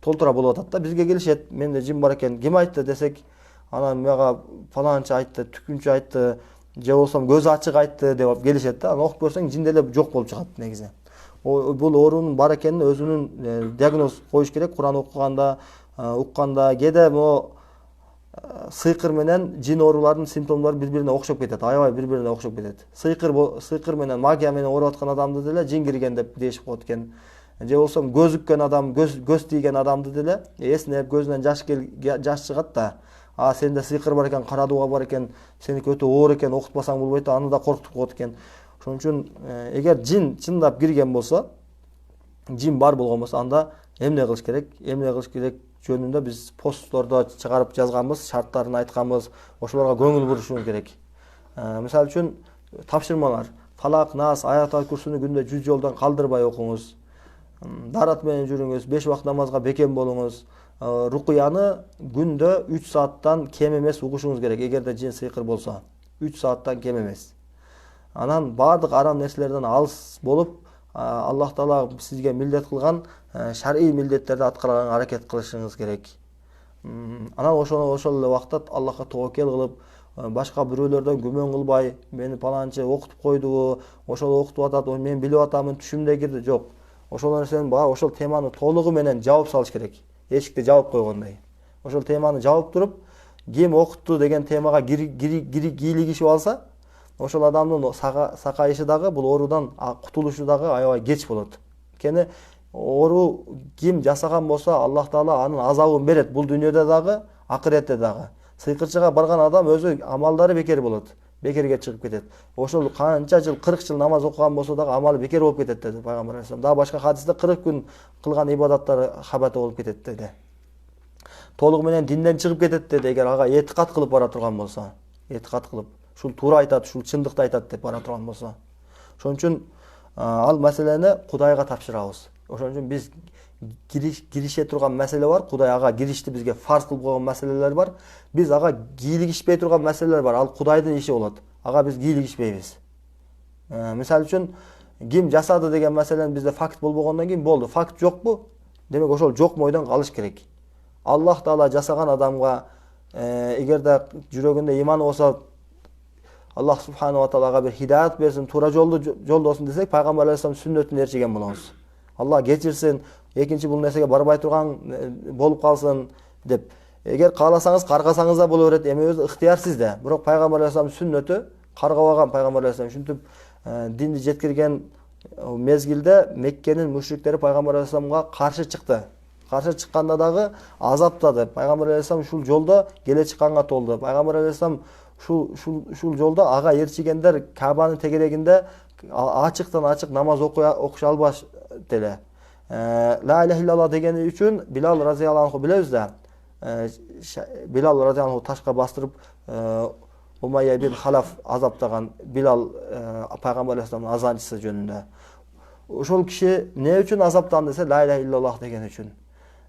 A: толтура болуп атат да. Бизге келишет, менде жин бар экен. Ким айтты десек, анан мага фаланчы айтты, түкүнчү айтты, же болсом көзү ачык айтты деп келишет да. Аны окуп көрсөң жин деле жок болуп чыгат негизи. Бул оорунун бар экенин өзүнүн диагноз коюш керек. Куран окуганда, укканда кээде могу сыйкыр менен жин ооруларынын симптомдору бири-бирине окшоп кетет. Аябай бири-бирине окшоп кетет. Сыйкыр менен магия менен ооруп аткан адамды деле жин кирген деп дешип коет экен. Же болсом көз үккөн адам, көз тийген адамды деле эсинеп көзүнөн жаш чыгат да. Сенде сыйкыр бар экен, кара дуга бар экен, сеники өтө оор экен, окутпасаң болбойт, аны да коркутуп коет экен. Ошон үчүн эгер жин чындап кирген болсо, жин бар болгон болсо, анда эмне кылыш керек? Эмне кылыш керек жөнүндө биз посттордо чыгарып жазганбыз, шарттарын айтканбыз. Ошолорго көңүл бурушуңуз керек. Мисалы үчүн тапшырмалар: Фалак, Нас, Аят Курсуну күндө 100 жолдон калдырбай окуңуз. Дарат менен жүрүңүз, 5 убакыт намазга бекем болуңуз. Рукуяны күндө 3 сааттан кем эмес угушуңуз керек. Эгерде жин сыйкыр болсо, 3 сааттан кем эмес. Анан бардык арам нерселерден алыс болуп, Аллах Таала сизге милдет кылган шар'ий милдеттерди аткарганга аракет кылышыңыз керек. Анан ошол эле убакта Аллахка тоокел кылып, башка бирөөлөрдөн күмөн кылбай, мени паланчы окутуп койду, ошол окутуп атат, мен билип атамын, түшүмдө кирди. Жок. Ошол нерсени ошол теманы толугу менен жаап салыш керек. Эшикти жаап койгондой. Ошол теманы жаап туруп, ким окутту деген темага кийлигишип алса, ошол адамдын сакайышы дагы, бул оорудан кутулушу дагы аябай кеч болот. Анткени оору ким жасаган болсо, Аллах Таала анын азабын берет, бул дүйнөдө дагы, акыретте дагы. Сыйкырчыга барган адам өзү амалдары бекер болот, бекерге чыгып кетет. Ошол канча жыл, 40 жыл намаз окуган болсо дагы амалы бекер болуп кетет деди Пайгамбар алейхиссалам. Дагы башка хадисте 40 күн кылган ибадаттары хабата болуп кетет деди. Толугу менен динден чыгып кетет деди, эгер ага этикат кылып бара турган болсо. Этикат кылып, ушул туура айтат, ушул чындыкты айтат деп бара турган болсо. Ошон үчүн ал маселени Кудайга тапшырабыз. Ошон үчүн биз кирише турган маселе бар, Кудай ага киришти бизге фарз кылып койгон маселелер бар. Биз ага кийлигишпей турган маселелер бар. Ал Кудайдын иши болот. Ага биз кийлигишпейбиз. Мисалы үчүн ким жасады деген маселен бизде факт болбогондон кийин болду. Факт жокпу? Демек ошол жок мойдон калыш керек. Аллах Таала жасаган адамга эгерде жүрөгүндө иманы болсо, Аллах субхана ва таалага бир хидаят берсин, туура жолдосун десек, Пайгамбар алейхиссалам сүннөтүн ээрчиген болобуз. Алла кечирсин, экинчи бул нерсеге барбай турган болуп калсын деп. Эгер кааласаңыз, каргасаңыз да боло берет, эми өз ыктыяр сизде. Бирок Пайгамбар алейхиссалам сүннөтү каргабаган. Пайгамбар алейхиссалам ушинтип динди жеткирген мезгилде Меккенин мушриктери Пайгамбар алейхиссаламга каршы чыкты. Каршы чыкканда дагы азаптады. Пайгамбар алейхиссалам ушул жолдо келе чыкканга толду. Пайгамбар алейхиссалам ушул жолдо ага ээрчигендер Кабанын тегерегинде ачыктан ачык намаз окуша албаш деле. Ла иляха иллаллах дегени үчүн Билал разияллаху анху билебиз да. Билал разияллаху ташка бастырып Умайя бин Халаф азаптаган Билал Пайгамбар алейхиссаламдын азанчысы жөнүндө. Ошол киши эмне үчүн азаптанды десе, ла иляха иллаллах деген үчүн.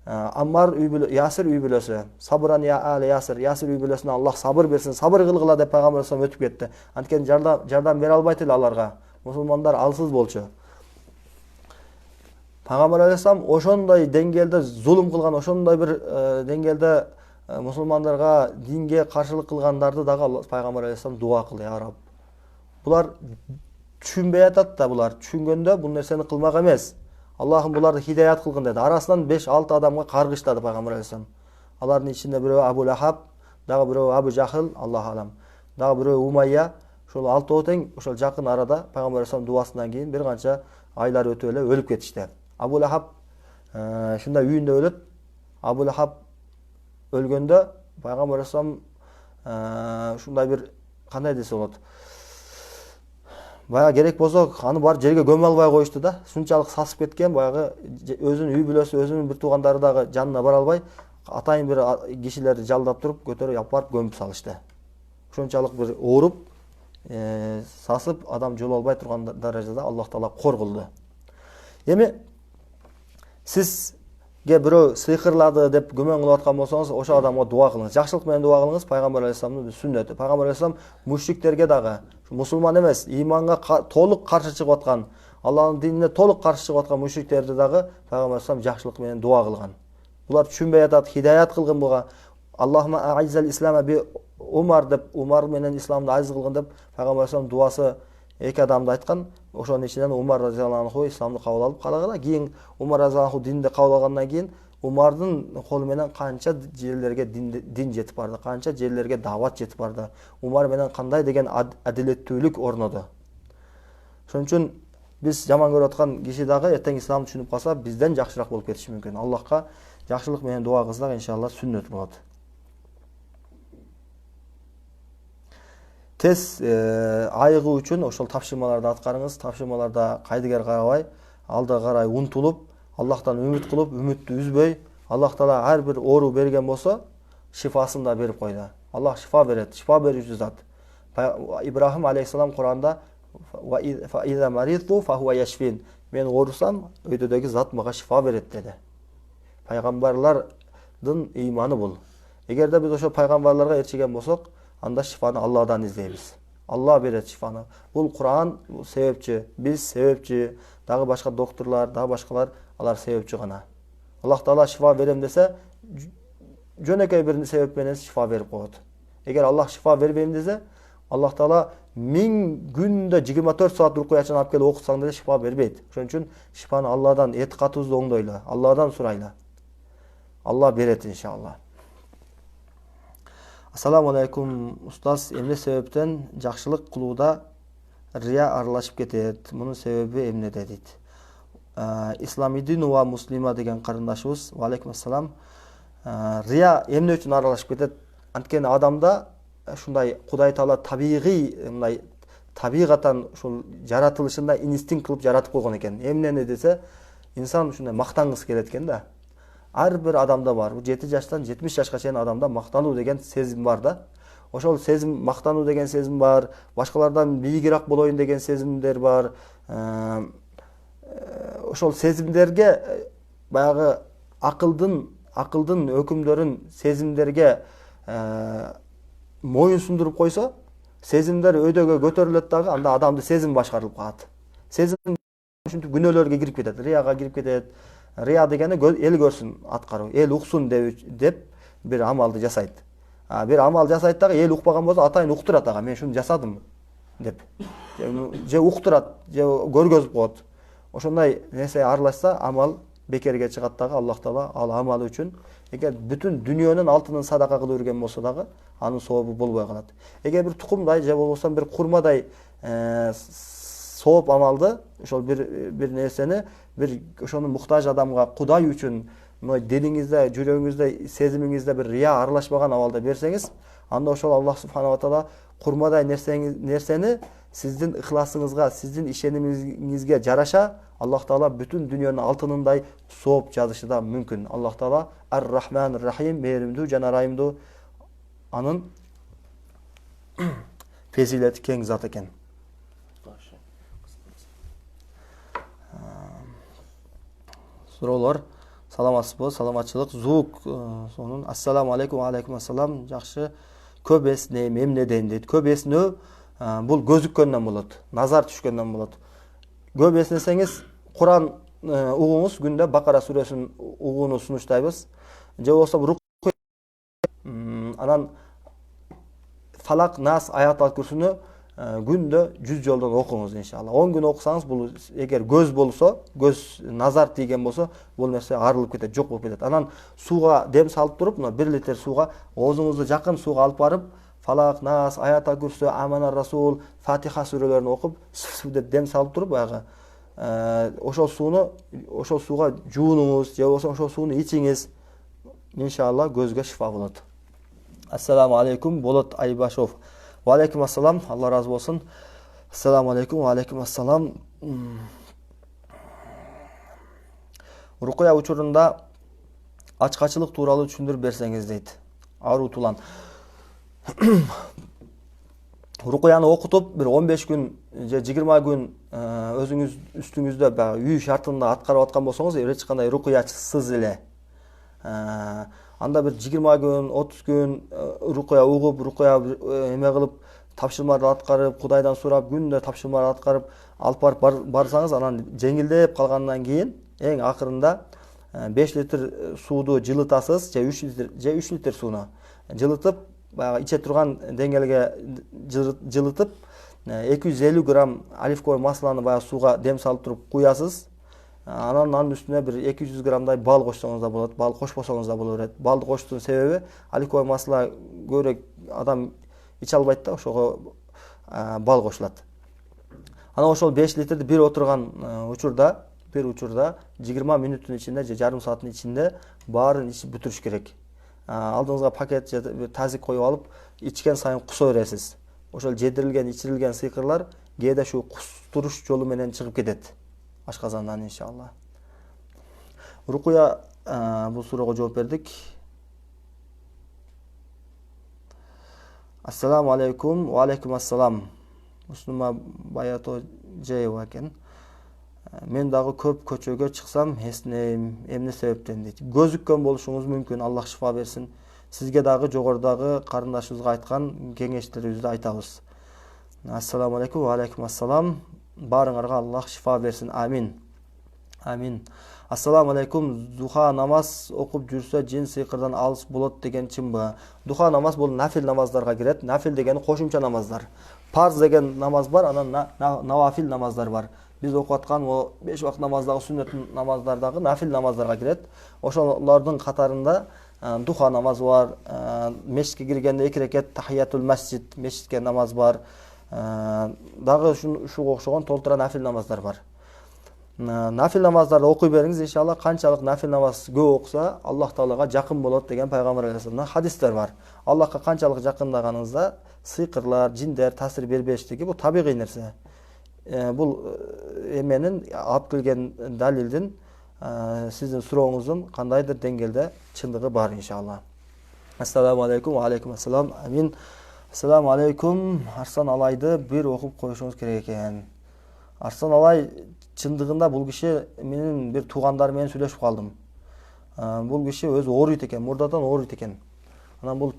A: Аммар Ясир үй бүлөсү, сабран я али Ясир, Ясир үй бүлөсүнө Аллах сабыр берсин, сабыр кылгыла деп Пайгамбар алейхиссалам өтүп кетти. Анткени жардам бере албайт эле аларга. Мусулмандар алсыз болчу. Пайгамбар алейхиссалам ошондой деңгээлде зулум кылган, ошондой бир деңгээлде мусулмандарга, динге каршылык кылгандарды дагы Пайгамбар алейхиссалам дуа кылды, я Рабб. Булар түшүнбөй атат да, булар түшүнгөндө бул нерсени кылмак эмес. Аллахым буларды хидаят кылгын деди. Арасынан 5-6 адамга каргыштады пайгамбар алейхиссалам. Алардын ичинде бирөө Абу Лахаб, дагы бирөө Абу Жахил, Аллах алам. Дагы бирөө Умайя. Ошол 6 тең ошол жакын арада пайгамбар алейхиссалам дуасынан кийин бир канча айлар өтүп эле өлүп кетишти. Абу Лахаб шундай үйүндө өлөт. Абу Лахаб өлгөндө пайгамбар алейхиссалам ушундай бир кандай десе болот. Баягы керек болсо аны бар жерге көмө албай коюшту да. Шунчалык сасып кеткен, баягы өзүнүн үй бүлөсү, өзүнүн бир туугандары дагы жанына бара албай, атайын бир кишилерди жалдап туруп, көтөрүп алып барып көмүп салышты. Ошончалык бир ооруп, сасып, адам жоло албай турган даражада Аллах Таала кор кылды. Эми сизге бирөө сыйкырлады деп күмөн кылып аткан болсоңуз, ошол адамга дуа кылыңыз. Жакшылык менен дуа кылыңыз. Пайгамбар алейхиссаламдын сүннөтү. Пайгамбар алейхиссалам мушриктерге дагы, мусулман эмес, иманга толук каршы чыгып аткан, Аллахтын динине толук каршы чыгып аткан мушриктерди дагы пайгамбар алейхиссалам жакшылык менен дуа кылган. Булар түшүнбөй атат, хидаят кылгын буга. Аллахума а'иззал ислама би Умар деп, Умар менен исламды азиз кылгын деп пайгамбар алейхиссалам дуасы эки адамды айткан. Ошонун ичинен Умар разияллаху анху исламды кабыл алып калагыла. Кийин Умар разияллаху анху динди кабыл алгандан кийин Умардын колу менен канча жерлерге дин жетип барды, канча жерлерге дават жетип барды. Умар менен кандай деген адилеттүүлүк орноду. Ошон үчүн биз жаман көрүп аткан киши дагы эртең исламды түшүнүп калса, бизден жакшыраак болуп кетиши мүмкүн. Аллахка жакшылык менен дуа кылсак, иншалла сүннөт болот. Тез айыгуу үчүн ошол тапшырмаларды аткарыңыз. Тапшырмаларда кайдыгер карабай, алда карай умтулуп, Аллахтан үмүт кылып, үмүттү үзбөй, Аллах Таала ар бир оору берген болсо, шифасын да берип койду. Аллах шифа берет, шифа берүүчү зат. Ибрахим алейхиссалам Куранда фа иза маридту фа хуа яшфин. Мен оорусам, өйдөдөгү зат мага шифа берет деди. Пайгамбарлардын ыйманы бул. Эгерде биз ошо пайгамбарларга эрчиген болсок, анда шифаны Алладан издейбиз. Алла берет шифаны. Бул Куран себепчи, биз себепчи, дагы башка докторлор, дагы башкалар алар себепчи гана. Аллах Таала шифа берем десе, жөнөкөй бир себеп менен шифа берип коет. Эгер Аллах шифа бербейм десе, Аллах Таала 1000 күндө 24 саат рукуячын алып келип окутсаң деле шифа бербейт. Ошон үчүн шифаны Алладан, этикатыбызды оңдойлу, Алладан сурайлы. Алла берет иншалла. Ассаламу алейкум, устаз. Эмне себептен жакшылык кылууда рия аралашып кетет? Мунун себеби эмнеде дейт. Исламидинова муслима деген карындашыбыз, ва алейкум ассалам. Рия эмне үчүн аралашып кетет? Анткени адамда ушундай Кудай Таала табигый, мындай табигатан ушул жаратылышында инстинкт кылып жаратып койгон экен. Эмнени десе, инсан ушундай мактангысы келет экен да. Ар бир адамда бар. 7 жаштан 70 жашка чейин адамда мактануу деген сезим бар да. Ошол сезим, мактануу деген сезим бар. Башкалардан бийигирээк болоюн деген сезимдер бар. Ошол сезимдерге баягы акылдын өкүмдөрүн сезимдерге моюн сундуруп койсо, сезимдер өйдөгө көтөрүлөт дагы, анда адамды сезим башкарылып калат. Сезим ушинтип күнөөлөргө кирип кетет, рияга кирип кетет. Рия дегени эл көрсүн аткаруу, эл уксун деп бир амалды жасайт. Бир амал жасайт дагы, эл укпаган болсо атайын уктурат, ага мен шуну жасадым деп. Же уктурат, же көргөзүп коет. Ошондой нерсе аралашса, амал бекерге чыгат дагы. Аллах Таала ал амал үчүн эгер бүтүн дүйнөнүн алтынын садака кылып жүргөн болсо дагы, анын сообу болбой калат. Эгер бир тукумдай же болбосо бир курмадай сооп амалды, ошол бир нерсени бир ошонун муктаж адамга Кудай үчүн мына делиңизде, жүрөгүңүздө, сезимиңизде бир рия аралашпаган абалда берсеңиз, анда ошол Аллах субханала ва таала курмадай нерсени сиздин ыхласыңызга, сиздин ишенимиңизге жараша Аллах Таала бүтүн дүйнөнүн алтынындай сооп жазышы да мүмкүн. Аллах Таала Ар-Рахман Ар-Рахим, мээримдүү жана ырайымдуу, анын фезилети кең зат экен. Суроолор. Саламатсызбы? Саламатчылык. Звук сонун. Ассаламу алейкум, алейкум ассалам. Жакшы. Көп эснөө эмнеден дейт. Көп эснөө бул көзүккөндөн болот, назар түшкөндөн болот. Көп эснесеңиз, Куран угуңуз, күндө Бакара сүрөсүн угууну сунуштайбыз. Же болбосо анан Фалак, Нас, Аят ал-Курсуну күндө 100 жолдон окуңуз иншалла. 10 күн окусаңыз, бул эгер көз болсо, көз назар тийген болсо, бул нерсе арылып кетет, жок болуп кетет. Анан сууга дем салып туруп, мына 1 литр сууга оозуңузду жакын сууга алып барып, Фалак, Нас, Аята Күрсү, Аманар Расул, Фатиха сүрөлөрүн окуп, деп дем салып туруп, баягы ошол сууга жуунуңуз, же болбосо ошол сууну ичиңиз. Иншалла көзгө шифа болот. Ассаламу алейкум, Болот Айбашов. Ва алейкум ассалам, Алла разы болсун. Ассаламу алейкум, ва алейкум ассалам. Рукуя учурунда ачкачылык тууралуу түшүндүрүп берсеңиз дейт. Аруу тулан. Рукуяны окутуп, бир 15 күн же 20 күн өзүңүз үстүңүздө үй шартында аткарып аткан болсоңуз, эч кандай рукуячысыз эле. Анда бир 20 күн, 30 күн рукуя угуп, рукуя эме кылып, тапшырмаларды аткарып, Кудайдан сурап, күндө тапшырмаларды аткарып, алып барсаңыз, анан жеңилдеп калгандан кийин, эң акырында 5 литр сууду жылытасыз, же 3 литр сууну жылытып, баягы иче турган деңгээлге жылытып, 250 грамм оливковый масланы баягы сууга дем салып туруп куясыз. Анын үстүнө бир 200 граммдай бал кошсоңуз да болот, бал кошпосоңуз да боло берет. Балды коштун себеби оливковый масло көбүрөөк адам иче албайт да, ошого бал кошулат. Анан ошол 5 литрди бир отурган учурда 20 мүнөттүн ичинде же жарым сааттын ичинде баарын ичип бүтүрүш керек. Алдыңызга пакет же тазик коюп алып, ичкен сайын куса бересиз. Ошол жедирилген, ичирилген сыйкырлар кээде ушу кустуруш жолу менен чыгып кетет. Ашказандан иншалла. Рукуя бул суроого жооп бердик. Ассаламу алейкум, ва алейкум ассалам. Муслима Баято Жеева экен. Мен дагы көп көчөгө чыксам, эснейм, эмне себептен дейт. Көзүккөн болушуңуз мүмкүн, Аллах шифа берсин. Сизге дагы жогорудагы карындашыбызга айткан кеңештерибизди айтабыз. Ассаламу алейкум, ва алейкум ассалам. Барыңарга Аллах шифа берсин. Амин. Амин. Ассаламу алейкум. Духа намаз окуп жүрсө жин сыйкырдан алыс болот деген чынбы? Духа намаз бул нафил намаздарга кирет. Нафил дегени кошумча намаздар. Парз деген намаз бар, анан навафил намаздар бар. Биз окуп аткан о 5 вакыт намаздагы сүннөт намаздардагы нафил намаздарга кирет. Ошолордун катарында духа намазы бар, мешитке киргенде 2 рекет тахиятул масжид, мешитке намаз бар. Дагы ушуга окшогон толтура нафил намаздар бар. Нафил намаздарды окуй бериңиз, иншалла. Канчалык нафил намаз көп окуса, Аллах Таалага жакын болот деген пайгамбар алейхиссаламдан хадистер бар. Аллахка канчалык жакындаганыңызда сыйкырлар, жиндер таасир бербештиги бул табигый нерсе. Бул эменин алып келген далилдин сиздин сурооңуздун кандайдыр деңгээлде чындыгы бар иншалла. Ассаламу алейкум, ва алейкум ассалам. Амин. Ассаламу алейкум. Арсан Алайды бир окуп коюшуңуз керек экен. Арсан Алай чындыгында бул киши менин бир туугандарым менен сүйлөшүп калдым. Бул киши өзү ооруйт экен, мурдадан ооруйт экен. Анан бул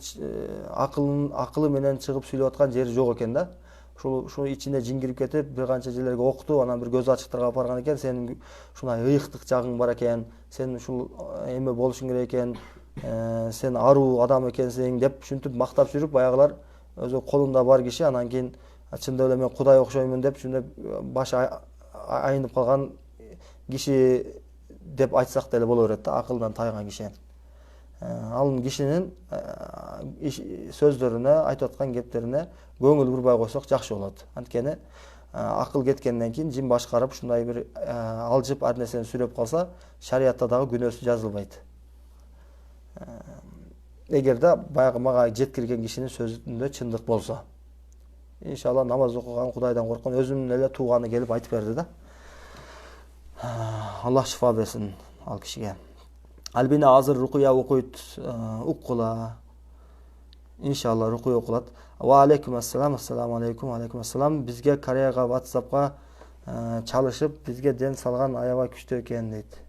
A: акылы менен чыгып сүйлөп аткан жери жок экен да. Ушул ичине жин кирип кетип, бир канча жерлерге окутуп, анан бир көз ачыктарга алып барган экен. Сенин ушундай ыйыктык жагың бар экен, сен ушул эме болушуң керек экен, сен аруу адам экенсиң деп ушинтип мактап жүрүп, баягылар өзү колунда бар киши, анан кийин чындап эле мен Кудай окшоймун деп ушундай башы айнып калган киши деп айтсак деле боло берет да, акылдан тайган киши. Ал кишинин сөздөрүнө, айтып аткан кептерине көңүл бурбай койсок жакшы болот. Анткени акыл кеткенден кийин жин башкарып ушундай бир алжып ар нерсени сүрөп калса, шариатта дагы күнөөсү жазылбайт. Эгерде баягы мага жеткирген кишинин сөзүндө чындык болсо. Иншалла намаз окуган, Кудайдан корккон өзүнүн эле тууганы келип айтып берди да. Аллах шифа берсин ал кишиге. Альбина азыр рукуя окуйт, уккула. Иншалла рукуя окулат. Ва алейкум ассалам, ассаламу алейкум, алейкум ассалам. Бизге Кореяга WhatsApp'ка чалышып, бизге ден салган аябай күчтүү экен дейт.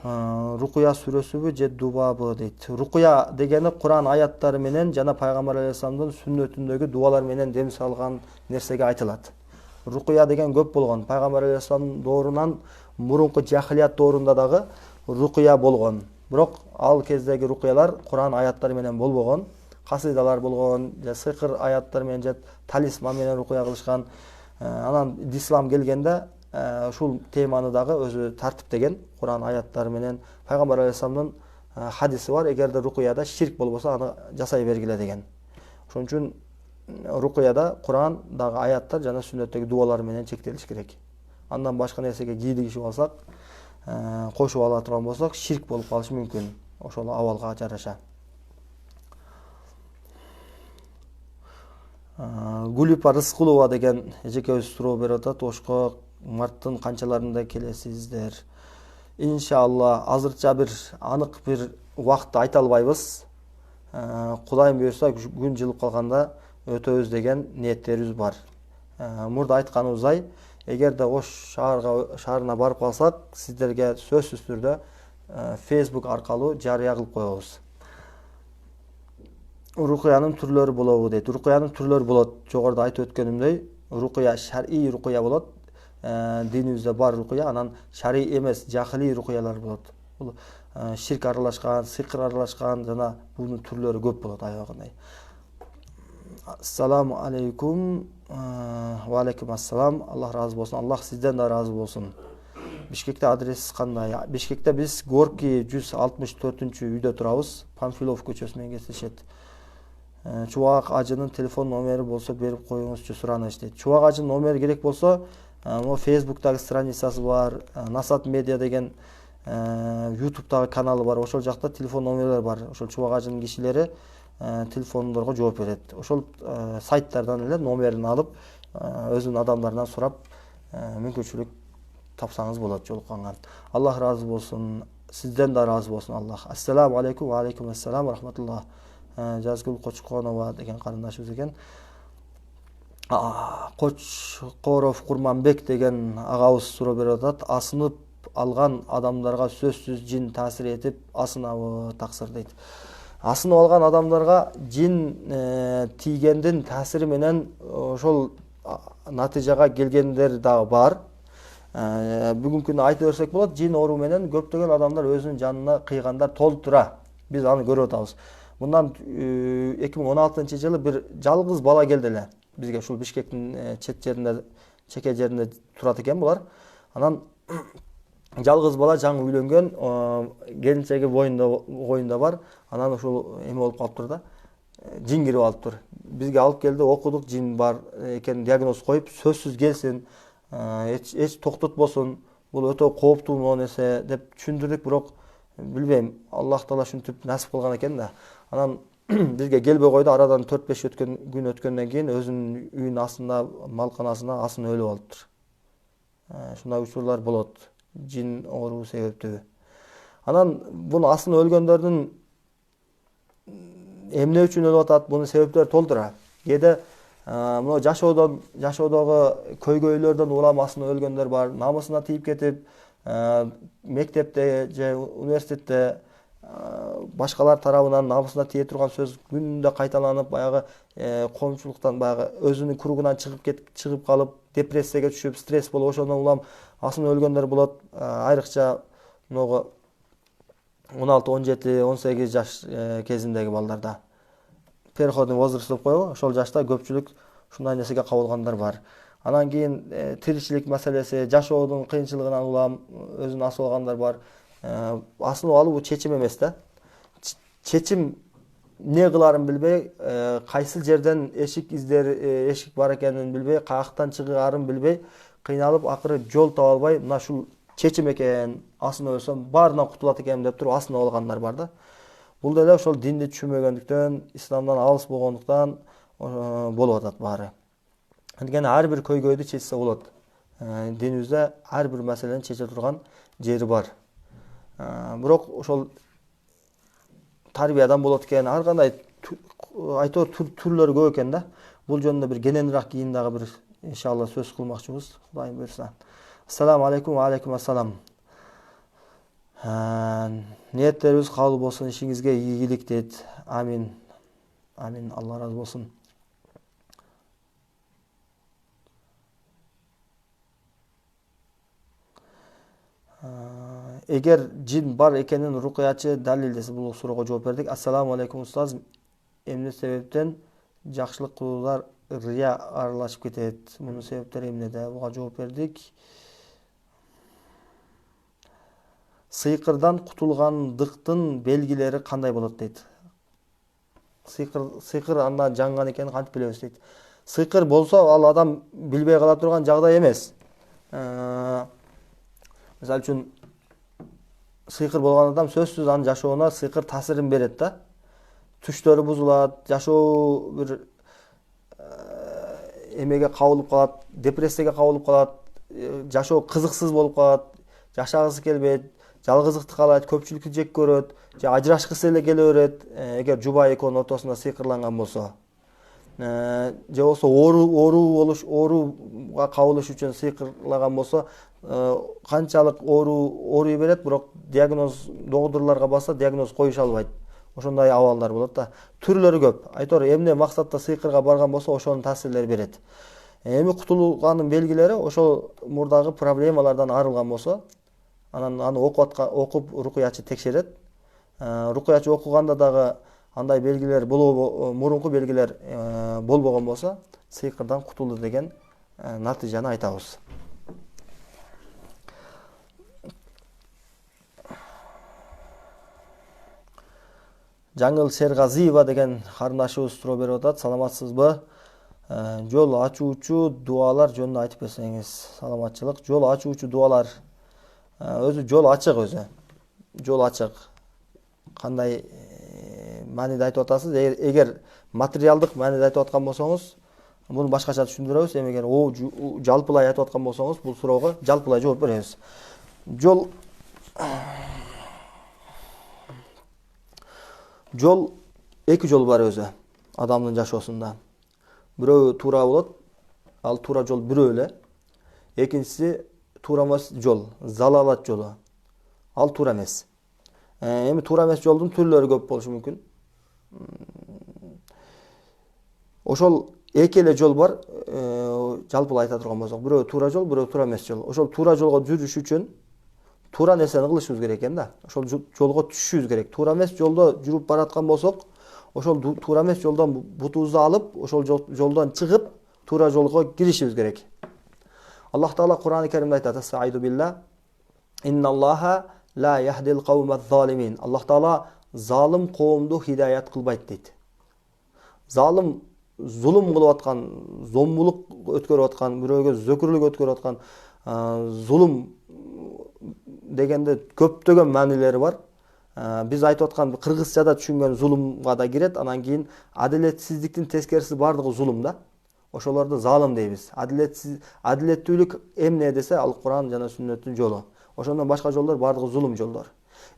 A: Рукуя сүрөсүбү же дубабы дейт. Рукуя дегени Куран аяттары менен жана пайгамбар алейхиссаламдын сүннөтүндөгү дуалар менен дем салган нерсеге айтылат. Рукуя деген көп болгон. Пайгамбар алейхиссалам доорунан мурунку жахилият доорунда дагы рукуя болгон. Бирок ал кездеги рукуялар Куран аяттары менен болбогон. касыйдалар болгон, же сыйкыр аяттар менен же талисман менен рукуя кылышкан. Анан ислам келгенде ушул теманы дагы өзү тартиптеген Кур'ан аяттары менен. Пайгамбар алейхисаламдын хадиси бар, эгерде рукуяда ширк болбосо аны жасай бергиле деген. Ошон үчүн рукуяда Кур'ан дагы аяттар жана сүннөттөгү дуалар менен чектелиш керек. Андан башка нерсеге кийдигишип алсак, кошуп ала турган болсок, ширк болуп калышы мүмкүн. Ошол абалга жараша. Гулипа Рыскулова деген эжекебиз суроо берип атат. Ошко марттын канчаларында келесиздер? Иншалла, азырча бир анык бир убакытты айта албайбыз. Кудайым буйрса, күн жылып калганда өтөбүз деген ниеттерибиз бар. Мурда айтканыбыздай, эгерде Ош шаарына барып калсак, сиздерге сөзсүз түрдө Facebook аркылуу жарыя кылып коебуз. Рукуянын түрлөрү болобу дейт. Рукуянын түрлөрү болот. Жогоруда айтып өткөнүмдөй, рукуя шар'ий рукуя болот. Динибизде бар рукуя, анан шар'ий эмес, жахилий рукуялар болот. Бул ширк аралашкан, сыйкыр аралашкан жана бунун түрлөрү көп болот аябагындай. Ассаламу алейкум. Ва алейкум ассалам. Аллах разы болсун. Аллах сизден да разы болсун. Бишкекте адрес кандай? Бишкекте биз Горки 164-үйдө турабыз. Памфилов көчөсү менен кесилишет. Чубак ажынын телефон номери болсо берип коюңузчу, сураныч дейт. Чубак ажынын номери керек болсо, Facebook'тагы страницасы бар, Насат Медиа деген YouTube'тагы каналы бар. Ошол жакта телефон номерлер бар. Ошол чубак ажынын кишилери телефондорго жооп берет. Ошол сайттардан эле номерин алып, өзүнүн адамдарынан сурап, мүмкүнчүлүк тапсаңыз болот жолукканга. Аллах разы болсун. Сизден да разы болсун Аллах. Ассаламу алейкум ва алейкум ассалам рахматуллах. Жазгүл Кочконова деген карындашыбыз экен. Кочкоров Курманбек деген агабыз суроо берип атат. Асынып алган адамдарга сөзсүз жин таасир этип асынабы таксыр дейт. Асынып алган адамдарга жин тийгендин таасири менен ошол натыйжага келгендер дагы бар. Бүгүнкү күндө айта берсек болот, жин оору менен көптөгөн адамдар өзүнүн жанына кыйгандар толуп тура. Биз аны көрүп атабыз. Мындан 2016-жылы бир жалгыз бала келди эле. Бизге ушул Бишкектин чет жеринде, чеке жеринде турат экен булар. Анан жалгыз бала жаңы үйлөнгөн, келинчеги боюнда бар. Анан ушул эме болуп калыптыр да. Жин кирип алыптыр. Бизге алып келди, окудук, жин бар экен диагноз коюп, сөзсүз келсин, эч токтотбосун. Бул өтө кооптуу нерсе деп түшүндүрдүк, бирок билбейм, Аллах Таала ушинтип насип кылган экен да. Анан бизге келбей койду. Арадан 4-5 күн өткөндөн кийин өзүнүн үйүнүн астында, малканасында асын өлүп алыптыр. Ушундай учурлар болот. Жин оору себептүү. Анан буну асын өлгөндөрдүн эмне үчүн өлүп атат, бунун себептери толтура. Кээде мына жашоодогу көйгөйлөрдөн улам асын өлгөндөр бар. Намысына тийип кетип, мектепте же университетте башкалар тарабынан намысына тие турган сөз күндө кайталанып, баягы коомчулуктан, баягы өзүнүн кругунан чыгып калып, депрессияга түшүп, стресс болуп, ошондон улам асын өлгөндөр болот. Айрыкча могу 16, 17, 18 жаш кезиндеги балдарда. Переходный возраст деп коебу, ошол жашта көпчүлүк ушундай нерсеге кабылгандар бар. Анан кийин тиричилик маселеси, жашоодун кыйынчылыгынан улам өзүн асып алгандар бар. Асынып алуу бул чечим эмес да. Чечим эмне кыларын билбей, кайсы жерден эшик бар экенин билбей, каяктан чыгарын билбей, кыйналып, акыры жол таба албай, мына ушул чечим экен, асынып өлсөм баарынан кутулат экеним деп туруп асынып алгандар бар да. Бул деле ошол динди түшүнбөгөндүктөн, исламдан алыс болгондуктан болуп атат баары. Анткени ар бир көйгөйдү чечсе болот. Динибизде ар бир маселени чече турган жери бар. Бирок ошол тарбиядан болот экен, ар кандай айтор түрлөрү көп экен да. Бул жөнүндө бир кененирээк кийин дагы бир иншалла сөз кылмакчыбыз, Кудайым буйрса. Ассаламу алейкум ва алейкум ассалам. Ниеттерибиз кабыл болсун, ишиңизге ийгилик дейт. Амин. Амин. Алла разы болсун. Эгер жин бар экенин рукуячы далилдесе, бул суроого жооп бердик. Ассаламу алейкум устаз. эмне себептен жакшылык кылуулар рия аралашып кетет? Мунун себептери эмнеде? Буга жооп бердик. Сыйкырдан кутулгандыктын белгилери кандай болот дейт. Сыйкыр андан жаңган экенин кантип билебиз дейт. Сыйкыр болсо ал адам билбей кала турган жагдай эмес. Мисалы үчүн сыйкыр болгон адам сөзсүз анын жашоона сыйкыр таасирин берет да. Түштөрү бузулат, жашоо бир эмеге кабылып калат, депрессияга кабылып калат, жашоо кызыксыз болуп калат, жашагысы келбейт, жалгыздыкты каалайт, көпчүлүктү жек көрөт, же ажырашкысы эле келе берет, эгер жубай экөөнүн ортосунда сыйкырланган болсо. Же болсо ооруга кабылыш үчүн сыйкырлаган болсо, канчалык ооруй берет, бирок доктурларга барса диагноз коюша албайт. Ошондой абалдар болот да. Түрлөрү көп. Айтор эмне максатта сыйкырга барган болсо, ошонун таасирлери берет. Эми кутулганын белгилери ошол мурдагы проблемалардан арылган болсо, анан аны окуп рукуячы текшерет. Рукуячы окуганда дагы андай белгилер мурунку белгилер болбогон болсо, сыйкырдан кутулду деген натыйжаны айтабыз. Жаңыл Сергазиева деген карындашыбыз суроо берип атат. Саламатсызбы? Жол ачуучу дуалар жөнүндө айтып берсеңиз. Саламатчылык. Жол ачуучу дуалар. Өзү жол ачык өзү. Жол ачык. Кандай мааниде айтып атасыз? Эгер материалдык мааниде айтып аткан болсоңуз, муну башкача түшүндүрөбүз. Эгер жалпылай айтып аткан болсоңуз, бул суроого жалпылай жооп беребиз. Жол эки жол бар өзү адамдын жашоосунда. Бирөө туура болот, ал туура жол бирөө эле. Экинчиси туура эмес жол, залалат жолу. Ал туура эмес. Эми туура эмес жолдун түрлөрү көп болушу мүмкүн. Ошол эки эле жол бар, жалпылай айта турган болсок, бирөө туура жол, бирөө туура эмес жол. Ошол туура жолго жүрүш үчүн туура нерсени кылышыбыз керек экен да. Ошол жолго түшүшүбүз керек. Туура эмес жолдо жүрүп бараткан болсок, ошол туура эмес жолдон бутубузду алып, ошол жолдон чыгып, туура жолго киришибиз керек. Аллах Таала Кур'ан-ы Каримде айтат: "Астагфиру билла. Инналлаха ла яхдил кавмаз-залимин." Аллах Таала залым коомду хидаят кылбайт дейт. Залым зулум кылып аткан, зомбулук өткөрүп аткан, бирөөгө зөкүрлүк өткөрүп аткан зулум дегенде көптөгөн маанилери бар. Биз айтып аткан кыргызчада түшүнгөн зулумга да кирет. Анан кийин адилетсиздиктин тескериси бардыгы зулум да. Ошолорду залым дейбиз. Адилеттүүлүк эмне десе, ал Кур'ан жана сүннөттүн жолу. Ошондон башка жолдор бардыгы зулум жолдор.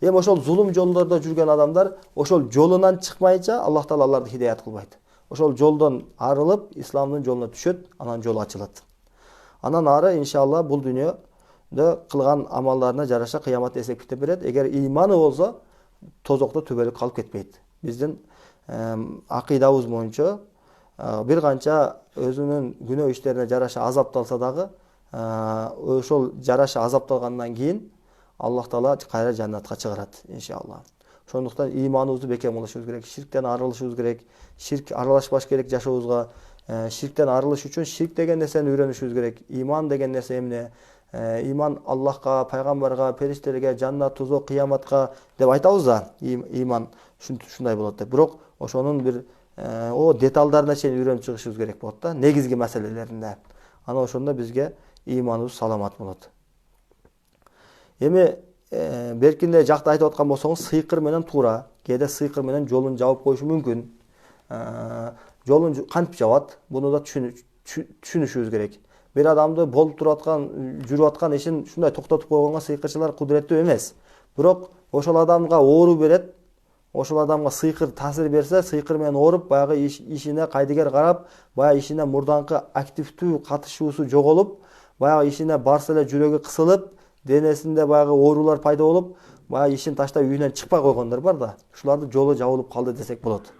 A: Эми ошол зулум жолдордо жүргөн адамдар ошол жолунан чыкмайча Аллах Таала аларды хидаят кылбайт. Ошол жолдон арылып, исламдын жолуна түшөт, анан жол ачылат. Анан ары иншалла бул дүйнөдө кылган амалдарына жараша кыямат эсеп китеп берет. Эгер ыйманы болсо, тозокто түбөлүк калып кетпейт. Биздин акыйдабыз боюнча бир канча өзүнүн күнөө иштерине жараша азапталса дагы, ошол жараша азапталгандан кийин Аллах Таала кайра жаннатка чыгарат иншалла. Ошондуктан ыйманыбызды бекем кылышыбыз керек, ширктен арылышыбыз керек, ширк аралашпаш керек жашообузга. Ширктен арылыш үчүн ширк деген нерсени үйрөнүшүбүз керек. Иман деген нерсе эмне? Иман Аллахка, пайгамбарга, периштелерге, жаннат, тозок, кыяматка деп айтабыз да. Иман ушундай болот деп. Бирок ошонун бир деталдарына чейин үйрөнүп чыгышыбыз керек болот да, негизги маселелеринде. Ана ошондо бизге иманыбыз саламат болот. Эми беркинде жакта айтып аткан болсоңуз, сыйкыр менен туура, кээде сыйкыр менен жолун жаап коюшу мүмкүн. Жолун кантип жабат? Буну да түшүнүшүбүз керек. Бир адамды болуп жүрүп аткан ишин ушундай токтотуп койгонго сыйкырчылар кудуреттүү эмес. Бирок ошол адамга оору берет, ошол адамга сыйкыр таасир берсе, сыйкыр менен ооруп, баягы ишине кайдыгер карап, баягы ишине мурданкы активдүү катышуусу жоголуп, баягы ишине барса эле жүрөгү кысылып, денесинде баягы оорулар пайда болуп, баягы ишин таштап үйүнөн чыкпай койгондор бар да. Ушулардын жолу жабылып калды десек болот.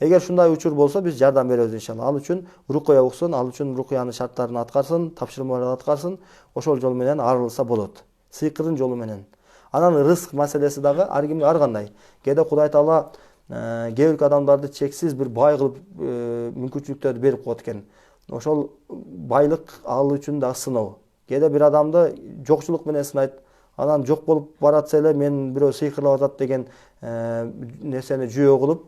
A: Эгер ушундай учур болсо, биз жардам беребиз иншалла. Ал үчүн рукуя уксын, ал үчүн рукуянын шарттарын аткарсын, тапшырмаларды аткарсын, ошол жол менен арылса болот. Сыйкырдын жолу менен. Анан рызык маселеси дагы ар кимге ар кандай. Кээде Кудай Таала Кээ бир адамдарды чексиз бир бай кылып мүмкүнчүлүктөрдү берип коет экен. Ошол байлык ал үчүн да сыноо. Кээде бир адамды жокчулук менен сынайт, анан жок болуп баратса эле мен бирөө сыйкырлап атат деген нерсени жүйө кылып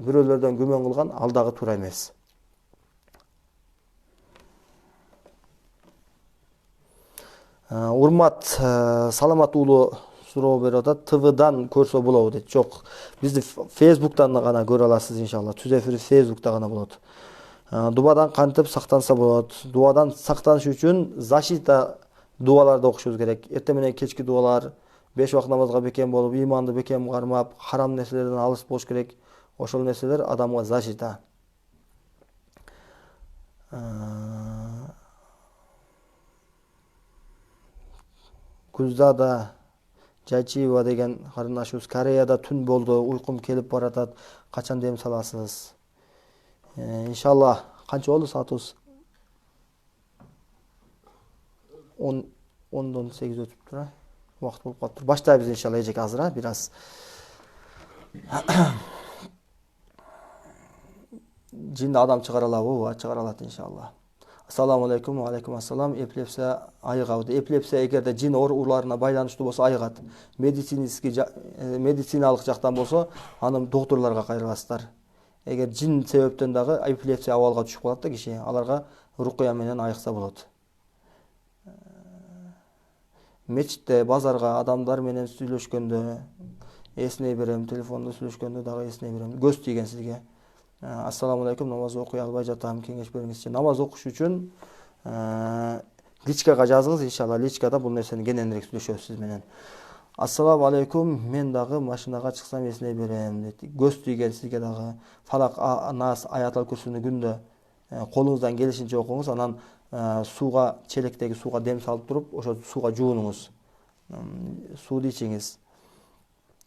A: бирөөлөрдөн күмөн кылган ал дагы туура эмес. Урмат Саламат уулу суроо берип атат. ТВдан көрсө болобу дейт. Жок, бизди Facebook'тан гана көрө аласыз иншалла. Түз эфир Facebook'та гана болот. Дубадан кантип сактанса болот? Дубадан сактаныш үчүн защита дуаларды окушубуз керек. Эртең менен кечки дуалар, 5 убакыт намазга бекем болуп, иманды бекем кармап, харам нерселерден алыс болуш керек. Ошол нерселер адамга защита. Гүлзада Жайчиева деген карындашыбыз: Кореяда түн болду, уйкум келип баратат. Качан дем саласыз? Иншалла. Канча болду саатыбыз? 10-дон 8 өтүп тура. Убакыт болуп калыптыр. Баштайбыз иншалла эжеке азыр, бир аз. Жинди адам чыгара алабы? Чыгара алат иншалла. Ассаламу алейкум. Ва алейкум ассалам. Эпилепсия айыгабы. Эпилепсия эгерде жин ооруларына байланыштуу болсо айыгат. Медициналык жактан болсо, аны докторлорго кайрыласыздар. Эгер жин себептен дагы эпилепсия абалга түшүп калат да киши, аларга рукуя менен айыкса болот. Мечитте, базарга адамдар менен сүйлөшкөндө эсине берем, телефондо сүйлөшкөндө дагы эсине берем. Көз тийген сизге. Ассаламу алейкум, намаз окуй албай жатам, кеңеш бериңизчи. Намаз окуш үчүн личкага жазыңыз, иншалла личкада бул нерсени кененирээк сүйлөшөбүз сиз менен. Ассаламу алейкум, мен дагы машинага чыксам эсине берем дейт. Көз тийген сизге дагы Фалак, Нас, Аятал Курсуну күндө колуңуздан келишинче окуңуз, анан сууга, челектеги сууга дем салып туруп, ошо сууга жуунуңуз. Сууду ичиңиз.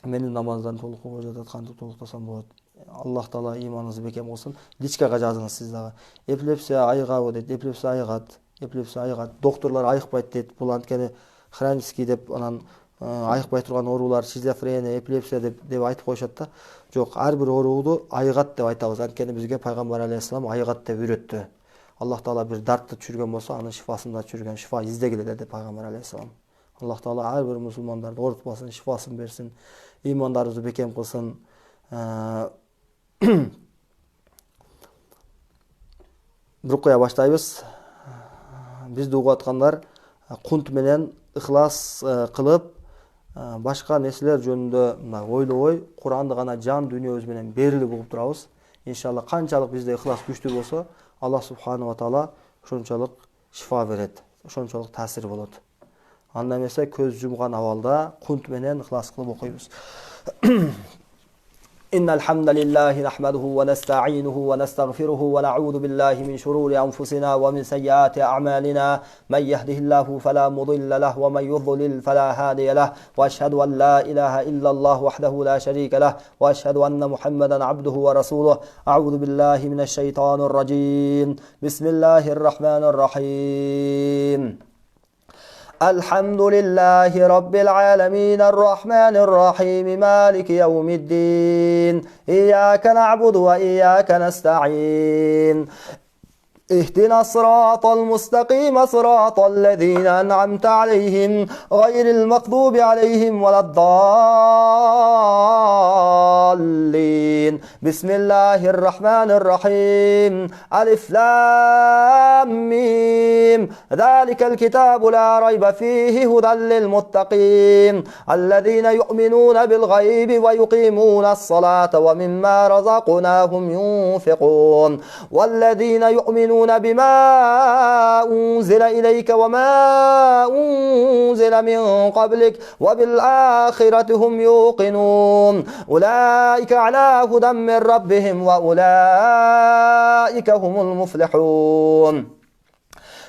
A: Менин намаздан толук болбой жатат, кантип толуктасам болот? Аллах Таала иманыңызды бекем кылсын. Личкага жазыңыз сиз дагы. Эпилепсия айыгабы дейт. Эпилепсия айыгат. Эпилепсия айыгат. Доктурлар айыкпайт дейт. Бул анткени хронический деп анан айыкпай турган оорулар, шизофрения, эпилепсия деп айтып коюшат да. Жок, ар бир оорууду айыгат деп айтабыз. Анткени бизге пайгамбар алейхиссалам айыгат деп үйрөттү. Аллах Таала бир дартты түшүргөн болсо, анын шифасын да түшүргөн. Шифа издегиле деп пайгамбар алейхиссалам. Аллах Таала ар бир мусулмандарды оорутпасын, шифасын берсин, имандарыбызды бекем кылсын. Рукуя баштайбыз. Бизди угуп аткандар кунт менен ыхлас кылып, башка нерселер жөнүндө ойлобой, Куранды гана жан дүйнөбүз менен берилип угуп турабыз. Иншалла канчалык бизде ыхлас күчтүү болсо, Аллах субханаху ва таала ошончолук шифа берет, ошончолук таасир болот. Анда эмесе көз жумган абалда кунт менен ыхлас кылып окуйбуз. إن الحمد لله نحمده ونستعينه ونستغفره ونعوذ بالله من شرور أنفسنا ومن سيئات أعمالنا من يهده الله فلا مضل له ومن يضلل فلا هادي له وأشهد أن لا إله إلا الله وحده لا شريك له وأشهد أن محمدا عبده ورسوله. أعوذ بالله من الشيطان الرجيم. بسم الله الرحمن الرحيم. الحمد لله رب العالمين الرحمن الرحيم مالك يوم الدين إياك نعبد وإياك نستعين اهدنا الصراط المستقيم صراط الذين أنعمت عليهم غير المغضوب عليهم ولا الضالين. بسم الله الرحمن الرحيم. ألف لام ميم ذلك الكتاب لا ريب فيه هدى للمتقين الذين يؤمنون بالغيب ويقيمون الصلاة ومما رزقناهم ينفقون والذين يؤمنون بما أنزل إليك وما أنزل من قبلك وبالآخرة هم يوقنون أولئك على هدى من ربهم وأولئك هم المفلحون.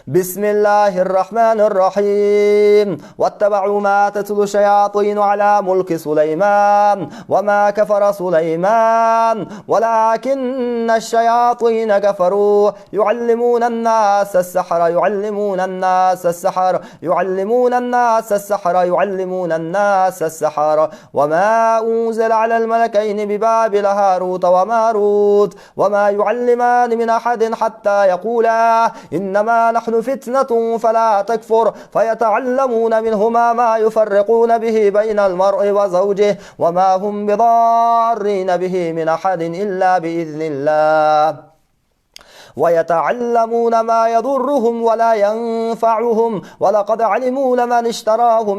A: بسم الله الرحمن الرحيم واتبعوا ما تتلو الشياطين على ملك سليمان وما كفر سليمان ولكن الشياطين كفروا يعلمون الناس السحر يعلمون الناس السحر يعلمون الناس السحر يعلمون الناس السحر وما أنزل على الملكين ببابل هاروت وماروت وما يعلمان من أحد حتى يقولا إنما نحن فتنة فلا تكفر فيتعلمون منهما ما يفرقون به بين المرء وزوجه وما هم بضارين به من أحد إلا بإذن الله ويتعلمون ما يضرهم ولا ينفعهم ولقد علموا لمن اشتراه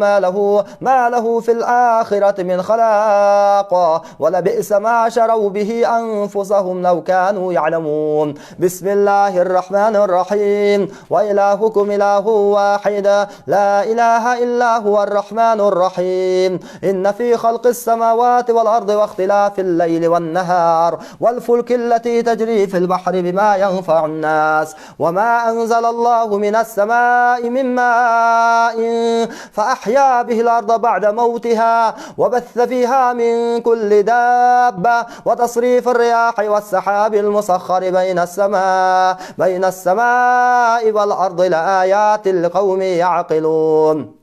A: ما له في الآخرة من خلاق ولبئس ما شروا به أنفسهم لو كانوا يعلمون بسم الله الرحمن الرحيم وإلهكم إله واحد لا إله إلا هو الرحمن الرحيم إن في خلق السماوات والأرض واختلاف الليل والنهار والفلك التي تجري في البحر بما ينفع الناس وما أنزل الله من السماء من ماء فأحيا به الأرض بعد موتها وبث فيها من كل دابة وتصريف الرياح والسحاب المسخر بين السماء والأرض لآيات لقوم يعقلون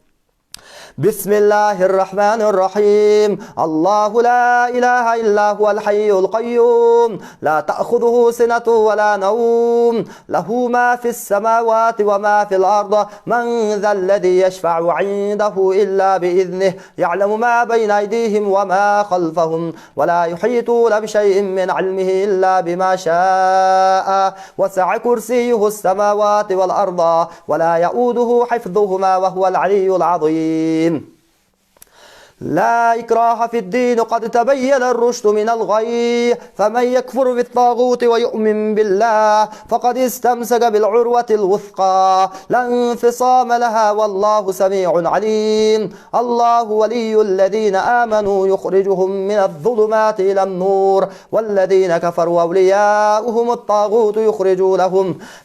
A: بسم الله الرحمن الرحيم الله لا إله إلا هو الحي القيوم لا تأخذه سنة ولا نوم له ما في السماوات وما في الأرض من ذا الذي يشفع عنده إلا بإذنه يعلم ما بين أيديهم وما خلفهم ولا يحيطون بشيء من علمه إلا بما شاء وسع كرسيه السماوات والأرض ولا يؤوده حفظهما وهو العلي العظيم لا إكراه في الدين قد تبين الرشد من الغي فمن يكفر بالطاغوت ويؤمن بالله فقد استمسك بالعروة الوثقى لا انفصام لها والله سميع عليم الله ولي الذين آمنوا يخرجهم من الظلمات إلى النور والذين كفروا أولياؤهم الطاغوت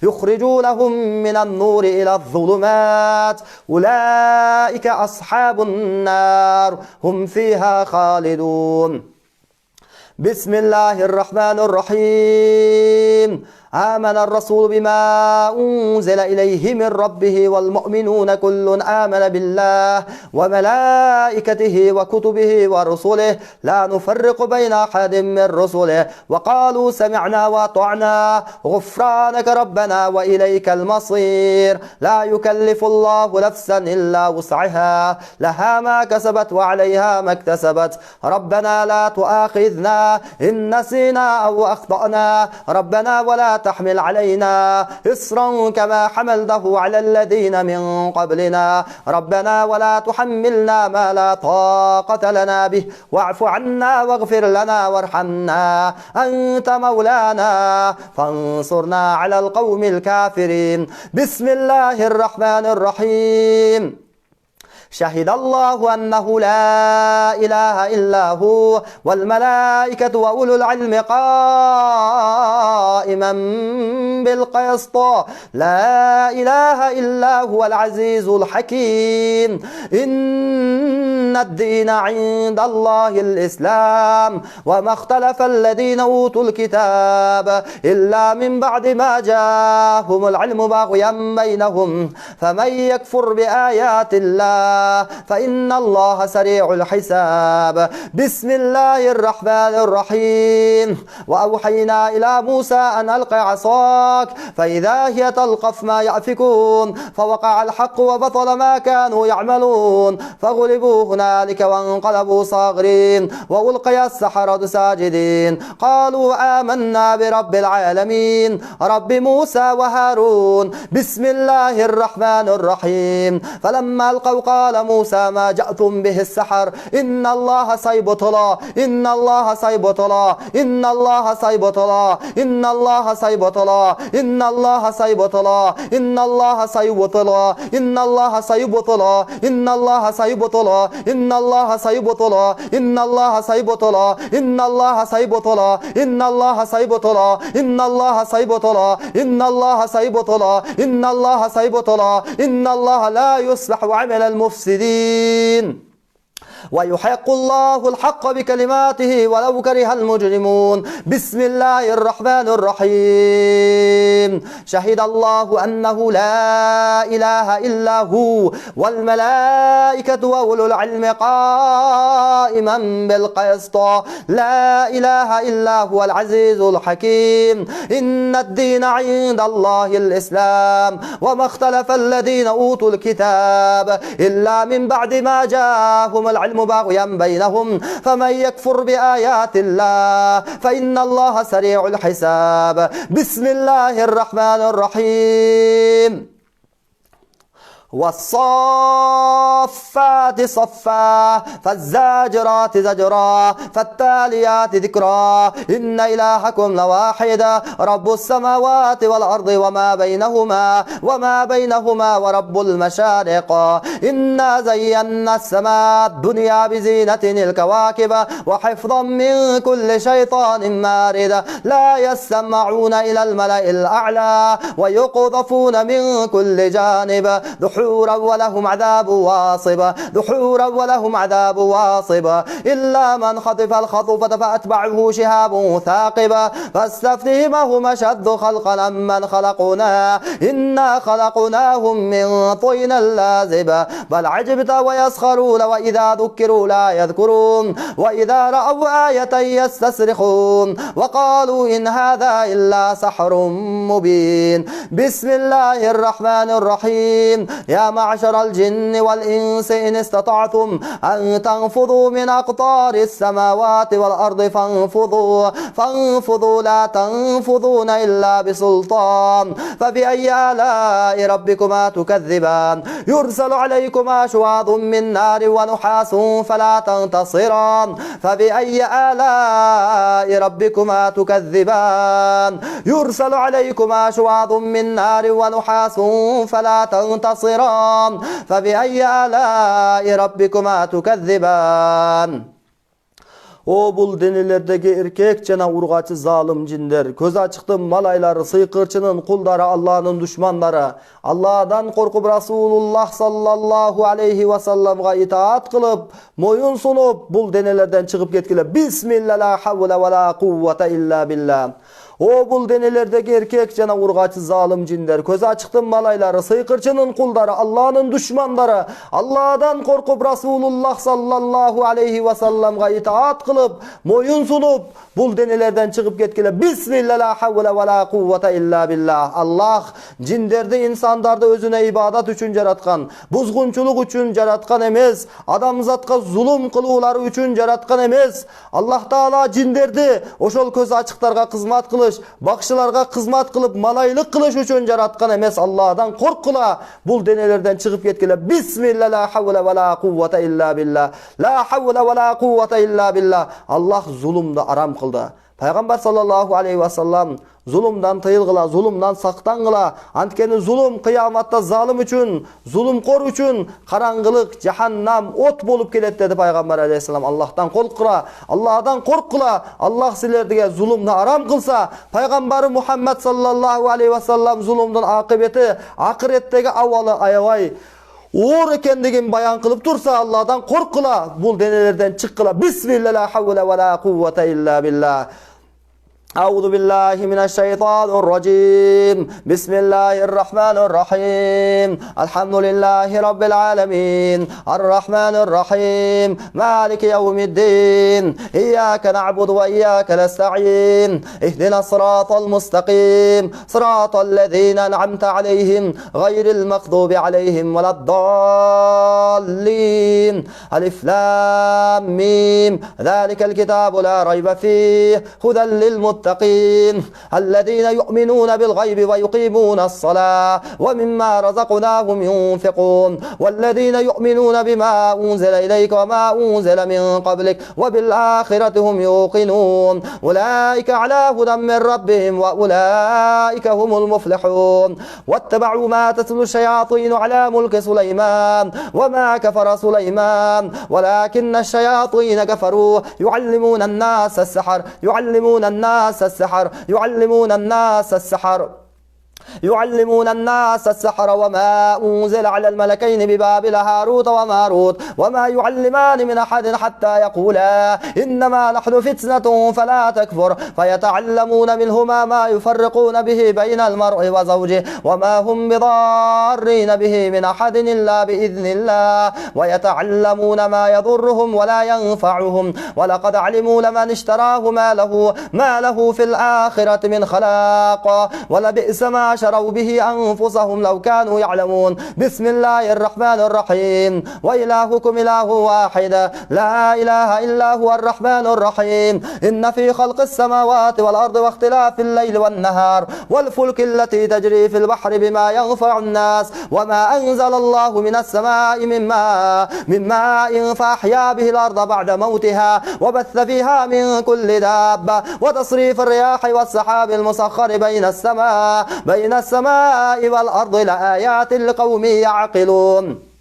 A: يخرجونهم من النور إلى الظلمات أولئك أصحاب النار هم فيها خالدون بسم الله الرحمن الرحيم آمن الرسول بما أنزل إليه من ربه والمؤمنون كل آمن بالله وملائكته وكتبه ورسله لا نفرق بين أحد من رسله وقالوا سمعنا وأطعنا غفرانك ربنا وإليك المصير لا يكلف الله نفسا إلا وسعها لها ما كسبت وعليها ما اكتسبت ربنا لا تؤاخذنا إن نسينا أو أخطأنا ربنا ولا تحمل علينا إصرا كما حملته على الذين من قبلنا ربنا ولا تحملنا ما لا طاقة لنا به واعف عنا واغفر لنا وارحمنا أنت مولانا فانصرنا على القوم الكافرين بسم الله الرحمن الرحيم شهد الله أنه لا إله إلا هو والملائكة وأولو العلم قائما بالقسط لا إله إلا هو العزيز الحكيم إن الدين عند الله الإسلام وما اختلف الذين أوتوا الكتاب إلا من بعد ما جاءهم العلم بغيا بينهم فمن يكفر بآيات الله فإن الله سريع الحساب بسم الله الرحمن الرحيم وأوحينا إلى موسى أن ألق عصاك فإذا هي تلقف ما يأفكون فوقع الحق وبطل ما كانوا يعملون فغلبوا هنالك وانقلبوا صاغرين وألقي السحرة ساجدين قالوا آمنا برب العالمين رب موسى وهارون بسم الله الرحمن الرحيم فلما ألقوا قال موسى ما جأتم به السحر إن الله سيبطل إن الله سيبطل إن الله سيبطل إن الله سيبطل إن الله سيبطل إن الله سيبطل إن الله سيبطل إن الله سيبطل إن الله سيبطل، إن الله سيبطل، إن الله سيبطل، إن الله سيبطل، إن الله سيبطل، إن الله سيبطل، إن الله سيبطل، إن الله لا يصلح عمل المفسدين ويحق الله الحق بكلماته ولو كره المجرمون. بسم الله الرحمن الرحيم. شهد الله أنه لا إله إلا هو والملائكة وأولو العلم قائما بالقسط لا إله إلا هو العزيز الحكيم. إن الدين عند الله الإسلام وما اختلف الذين أوتوا الكتاب إلا من بعد ما جاءهم العلم باغيا بينهم فمن يكفر بآيات الله فإن الله سريع الحساب. بسم الله الرحمن الرحيم. والصافات صفا فالزاجرات زجرا فالتاليات ذكرا إن إلهكم لواحد رب السماوات والأرض وما بينهما ورب المشارق. إنا زينا السماء الدنيا بزينة الكواكب وحفظا من كل شيطان مارد لا يسمعون إلى الملأ الأعلى ويقذفون من كل جانب دحورا ولهم عذاب واصب، دحورا ولهم عذاب واصب إلا من خطف الخطفة فأتبعه شهاب ثاقب فاستفتهمهم أشد خلقا أمن خلقنا إنا خلقناهم من طين لازب بل عجبت ويسخرون وإذا ذكروا لا يذكرون وإذا رأوا آية يستسرخون وقالوا إن هذا إلا سحر مبين. بسم الله الرحمن الرحيم. يا معشر الجن والإنس إن استطعتم أن تنفذوا من أقطار السماوات والأرض فانفذوا لا تنفذون إلا بسلطان. فبأي آلاء ربكما تكذبان؟ يرسل عليكما شواظ من نار ونحاس فلا تنتصران. فبأي آلاء ربكما تكذبان؟ يرسل عليكما شواظ من نار ونحاس فلا تنتصران. فبأي آلاء ربكما تكذبان؟ O bul denelerdeki erkek jana urgaçı zalim jinler, köz açıktın malaylары, sıyqırçının kulları, Allah'ın düşmanları, Allah'dan korkup Rasulullah sallallahu aleyhi ve sellem'ga itaat kılıp, moyun sunup, bul denelerden çıkıp ketkiler. Bismillah la havle ve la kuvvete illa billah. O bul denelerdeki erkek jana urgaçı zalim jinler, köz açıktın malaylары, sıyqırçının kulları, Allah'ın düşmanları, Allah'dan korkup Rasulullah sallallahu aleyhi ve sellem'ga itaat kılıp, moyun sunup, bul denelerden çıkıp ketkiler. Bismillah la havle ve la kuvvete illa billah. Allah jinderdi, insandardı özüne ibadat üçün jaratkan, buzgunçuluk üçün jaratkan emes, adamzatka zulum kılıuları üçün jaratkan emes. Allah Taala jinderdi oşol köz açıklarga kızmat kılış, bakşılarga kızmat kılıp malaylık kılış üçün jaratkan emes. Allah'dan korkula, bul denelerden çıkıp ketkiler. Bismillah la havle ve la kuvvete illa billah. La havle ve la kuvvete illa billah. Allah zulümde aram kıldı. Peygamber sallallahu aleyhi ve sellem zulümden tıyılgıla, zulümden saktanğıla. Antkeni zulüm kıyamatta zalim üçün, zulümkor üçün karangılık, cehennem, ot bolup kelet dedi Peygamber aleyhisselam. Allah'tan korkula, Allah'tan korkula. Allah silerdige zulümde aram kılsa, Peygamberi Muhammed sallallahu aleyhi ve sellem zulümden akıbeti, ahiretteki avalı ayavay uğur ekendigin bayan kılıp dursa, Allah'tan korkula, bul denelerden çıkkıla. Bismillah la havle ve la kuvvete illa billah. أعوذ بالله من الشيطان الرجيم. بسم الله الرحمن الرحيم. الحمد لله رب العالمين الرحمن الرحيم مالك يوم الدين إياك نعبد وإياك نستعين اهدنا الصراط المستقيم صراط الذين أنعمت عليهم غير المغضوب عليهم ولا الضالين. ألف لام ميم ذلك الكتاب لا ريب فيه هدى للمتقين المتقين الذين يؤمنون بالغيب ويقيمون الصلاة ومما رزقناهم ينفقون والذين يؤمنون بما أنزل إليك وما أنزل من قبلك وبالآخرة هم يوقنون أولئك على هدى من ربهم وأولئك هم المفلحون واتبعوا ما تتلو الشياطين على ملك سليمان وما كفر سليمان ولكن الشياطين كفروا يعلمون الناس السحر وما أنزل على الملكين ببابل هاروت وماروت وما يعلمان من أحد حتى يقولا إنما نحن فتنة فلا تكفر فيتعلمون منهما ما يفرقون به بين المرء وزوجه وما هم بضارين به من أحد إلا بإذن الله ويتعلمون ما يضرهم ولا ينفعهم ولقد علموا لمن اشتراه ما له في الآخرة من خلاق ولبئس ما شروا به أنفسهم لو كانوا يعلمون بسم الله الرحمن الرحيم وإلهكم إله واحد لا إله إلا هو الرحمن الرحيم إن في خلق السماوات والأرض واختلاف الليل والنهار والفلك التي تجري في البحر بما ينفع الناس وما أنزل الله من السماء من ماء فأحيا به الأرض بعد موتها وبث فيها من كل دابة وتصريف الرياح والسحاب المسخر بين السماء والأرض لآيات لقوم يعقلون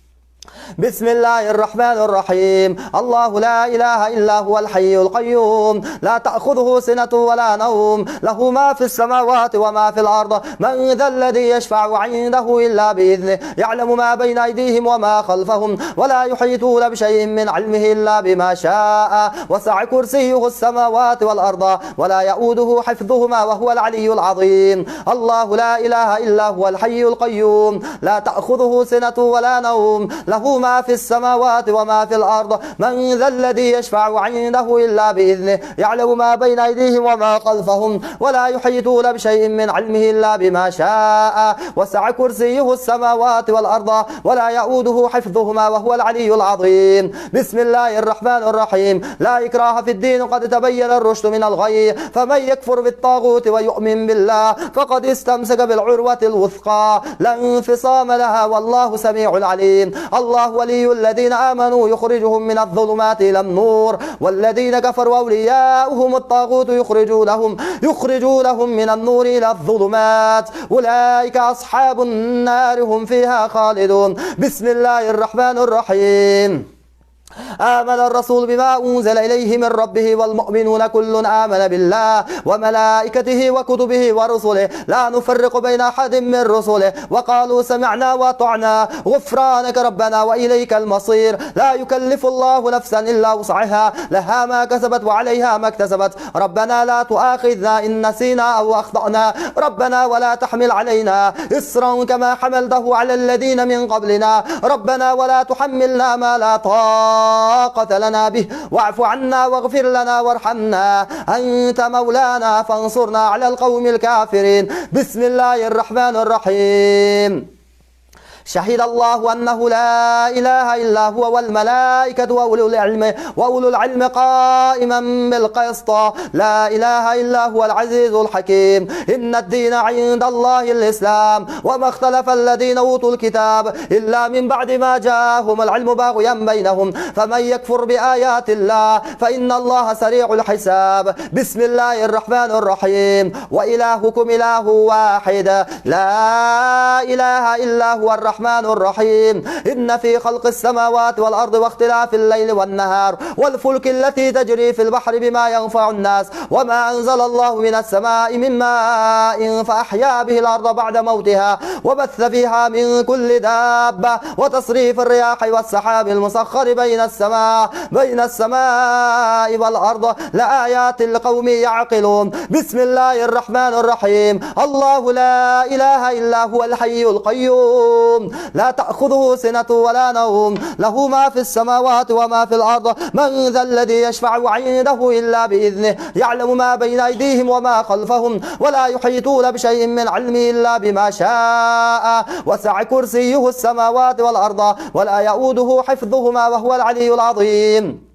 A: بسم الله الرحمن الرحيم الله لا إله إلا هو الحي القيوم لا تأخذه سنة ولا نوم له ما في السماوات وما في الأرض من ذا الذي يشفع عنده إلا بإذنه يعلم ما بين أيديهم وما خلفهم ولا يحيطون بشيء من علمه إلا بما شاء وسع كرسيه السماوات والأرض ولا يؤوده حفظهما وهو العلي العظيم الله لا إله إلا هو الحي القيوم لا تأخذه سنة ولا نوم له ما في السماوات وما في الأرض من ذا الذي يشفع عنده إلا بإذنه يعلم ما بين أيديهم وما خلفهم ولا يحيطون بشيء من علمه إلا بما شاء وسع كرسيه السماوات والأرض ولا يؤوده حفظهما وهو العلي العظيم بسم الله الرحمن الرحيم لا إكراه في الدين قد تبين الرشد من الغي فمن يكفر بالطاغوت ويؤمن بالله فقد استمسك بالعروة الوثقى لا انفصام لها والله سميع عليم الله ولي الذين آمنوا يخرجهم من الظلمات إلى النور والذين كفروا أولياؤهم الطاغوت يخرجونهم من النور إلى الظلمات أولئك أصحاب النار هم فيها خالدون بسم الله الرحمن الرحيم آمن الرسول بما أنزل إليه من ربه والمؤمنون كل آمن بالله وملائكته وكتبه ورسله لا نفرق بين أحد من رسله وقالوا سمعنا وأطعنا غفرانك ربنا وإليك المصير لا يكلف الله نفسا إلا وسعها لها ما كسبت وعليها ما اكتسبت ربنا لا تؤاخذنا إن نسينا أو أخطأنا ربنا ولا تحمل علينا إصرا كما حملته على الذين من قبلنا ربنا ولا تحملنا ما لا طاقة لنا به واعف عنا واغفر لنا وارحمنا أنت مولانا فانصرنا على القوم الكافرين بسم الله الرحمن الرحيم شهد الله أنه لا إله إلا هو والملائكة وأولو العلم قائما بالقسط لا إله إلا هو العزيز الحكيم إن الدين عند الله الإسلام وما اختلف الذين أوتوا الكتاب إلا من بعد ما جاءهم العلم باغيا بينهم فمن يكفر بآيات الله فإن الله سريع الحساب بسم الله الرحمن الرحيم وإلهكم إله واحد لا إله إلا هو الرحمن الرحيم إن في خلق السماوات والأرض واختلاف الليل والنهار والفلك التي تجري في البحر بما ينفع الناس وما أنزل الله من السماء من ماء فأحيا به الأرض بعد موتها وبث فيها من كل دابة وتصريف الرياح والسحاب المسخر بين السماء والأرض لآيات لقوم يعقلون بسم الله الرحمن الرحيم الله لا إله إلا هو الحي القيوم لا تأخذه سنة ولا نوم له ما في السماوات وما في الأرض من ذا الذي يشفع عنده إلا بإذنه يعلم ما بين أيديهم وما خلفهم ولا يحيطون بشيء من علمه إلا بما شاء وسع كرسيه السماوات والأرض ولا يؤوده حفظهما وهو العلي العظيم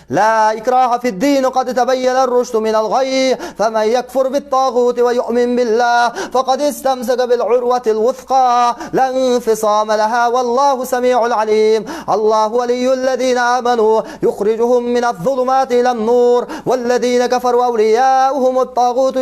A: لا إكراه في الدين قد تبين الرشد من الغي فمن يكفر بالطاغوت ويؤمن بالله فقد استمسك بالعروة الوثقى لا انفصام لها والله سميع عليم. الله ولي الذين آمنوا يخرجهم من الظلمات إلى النور والذين كفروا أولياؤهم الطاغوت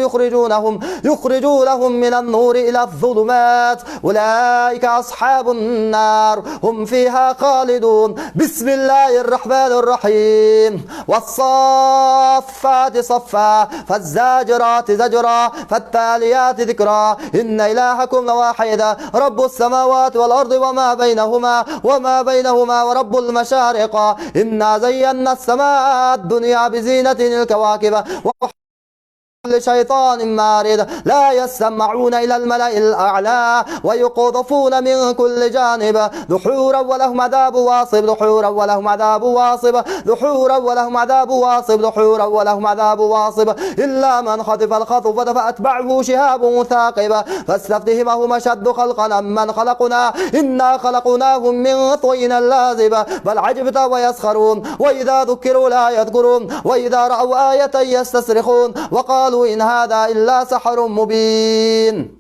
A: يخرجونهم من النور إلى الظلمات أولئك أصحاب النار هم فيها خالدون. بسم الله الرحمن الرحيم. والصافات صفا فالزاجرات زجرا فالتاليات ذكرا إن إلهكم لواحد رب السماوات والأرض وما بينهما ورب المشارق إنا زينا السماء الدنيا بزينة الكواكب لشيطان مارد لا يسمعون إلى الملأ الأعلى ويقذفون من كل جانب دحورا ولهم عذاب واصب دحورا ولهم عذاب واصب دحورا ولهم عذاب واصب دحورا ولهم عذاب واصب إلا من خطف الخطفة فأتبعه شهاب ثاقب فاستفتهم أهم أشد خلقا أمن خلقنا إنا خلقناهم من طين لازب بل عجبت ويسخرون وإذا ذكروا لا يذكرون وإذا رأوا آية يستصرخون وقالوا إن هذا إلا سحر مبين.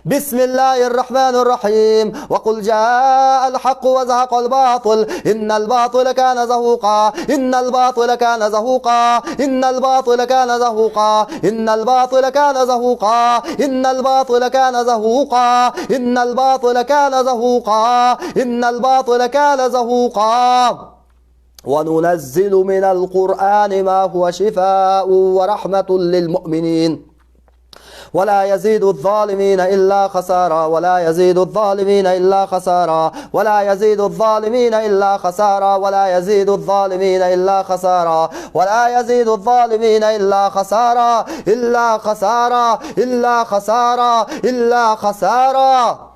A: بسم الله الرحمن الرحيم. وقل جاء الحق وزهق الباطل إن الباطل كان زهوقا إن الباطل كان زهوقا إن الباطل كان زهوقا إن الباطل كان زهوقا إن الباطل كان زهوقا إن الباطل كان زهوقا إن الباطل كان زهوقا. وننزل من القرآن ما هو شفاء ورحمة للمؤمنين ولا يزيد الظالمين إلا خسارا ولا يزيد الظالمين إلا خسارا ولا يزيد الظالمين إلا خسارا ولا يزيد الظالمين إلا خسارا ولا يزيد الظالمين إلا خسارا إلا خسارا إلا خسارا إلا خسارا.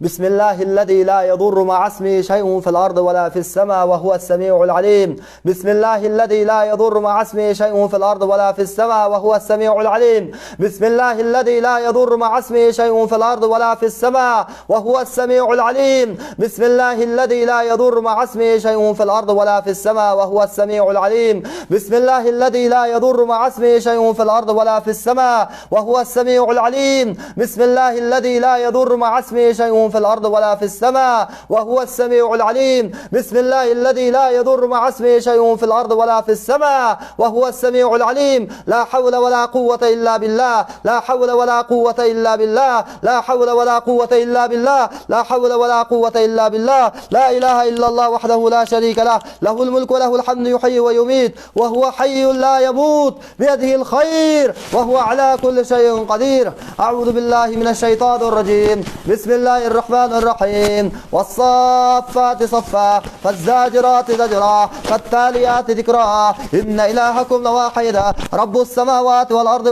A: بسم الله الذي لا يضر مع اسمه شيء في الأرض ولا في السماء وهو السميع العليم. بسم الله الذي لا يضر مع اسمه شيء في الأرض ولا في السماء وهو السميع العليم. بسم الله الذي لا يضر مع اسمه شيء في الأرض ولا في السماء وهو السميع العليم. بسم الله الذي لا يضر مع اسمه شيء في الأرض ولا في السماء وهو السميع العليم. بسم الله الذي لا يضر مع اسمه شيء في الأرض ولا في السماء وهو السميع العليم. بسم الله الذي لا يضر مع اسمه شيء في الأرض ولا في السماء وهو السميع العليم. بسم الله الذي لا يضر مع اسمه شيء في الأرض ولا في السماء وهو السميع العليم. لا حول ولا قوة إلا بالله لا حول ولا قوة إلا بالله لا حول ولا قوة إلا بالله لا حول ولا قوة إلا بالله. لا إله إلا الله وحده لا شريك له له الملك وله الحمد يحيي ويميت وهو حي لا يموت بيده الخير وهو على كل شيء قدير. أعوذ بالله من الشيطان الرجيم. بسم الله الرحمن الرحيم. والصافات صفا فالزاجرات زجرا فالتاليات ذكرا إن إلهكم لواحد رب السماوات والأرض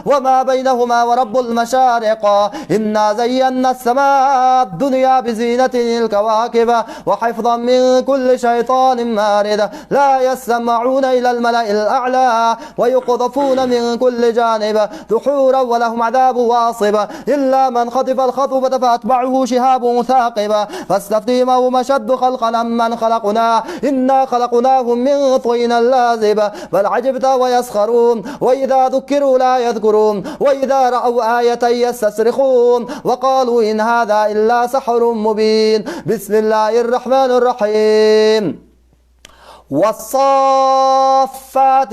A: وما بينهما ورب المشارق إنا زينا السماء الدنيا بزينة الكواكب وحفظا من كل شيطان مارد لا يسمعون إلى الملأ الأعلى ويقذفون من كل جانب دحورا ولهم عذاب واصب إلا من خطف الخطفة فأتبعه شهاب ثاقب فاستفتهم أهم أشد خلقا أمن خلقنا إنا خلقناهم من طين لازب بل عجبت ويسخرون وإذا ذكروا لا يذكرون وإذا رأوا آية يستصرخون وقالوا إن هذا إلا سحر مبين. بسم الله الرحمن الرحيم. والصافات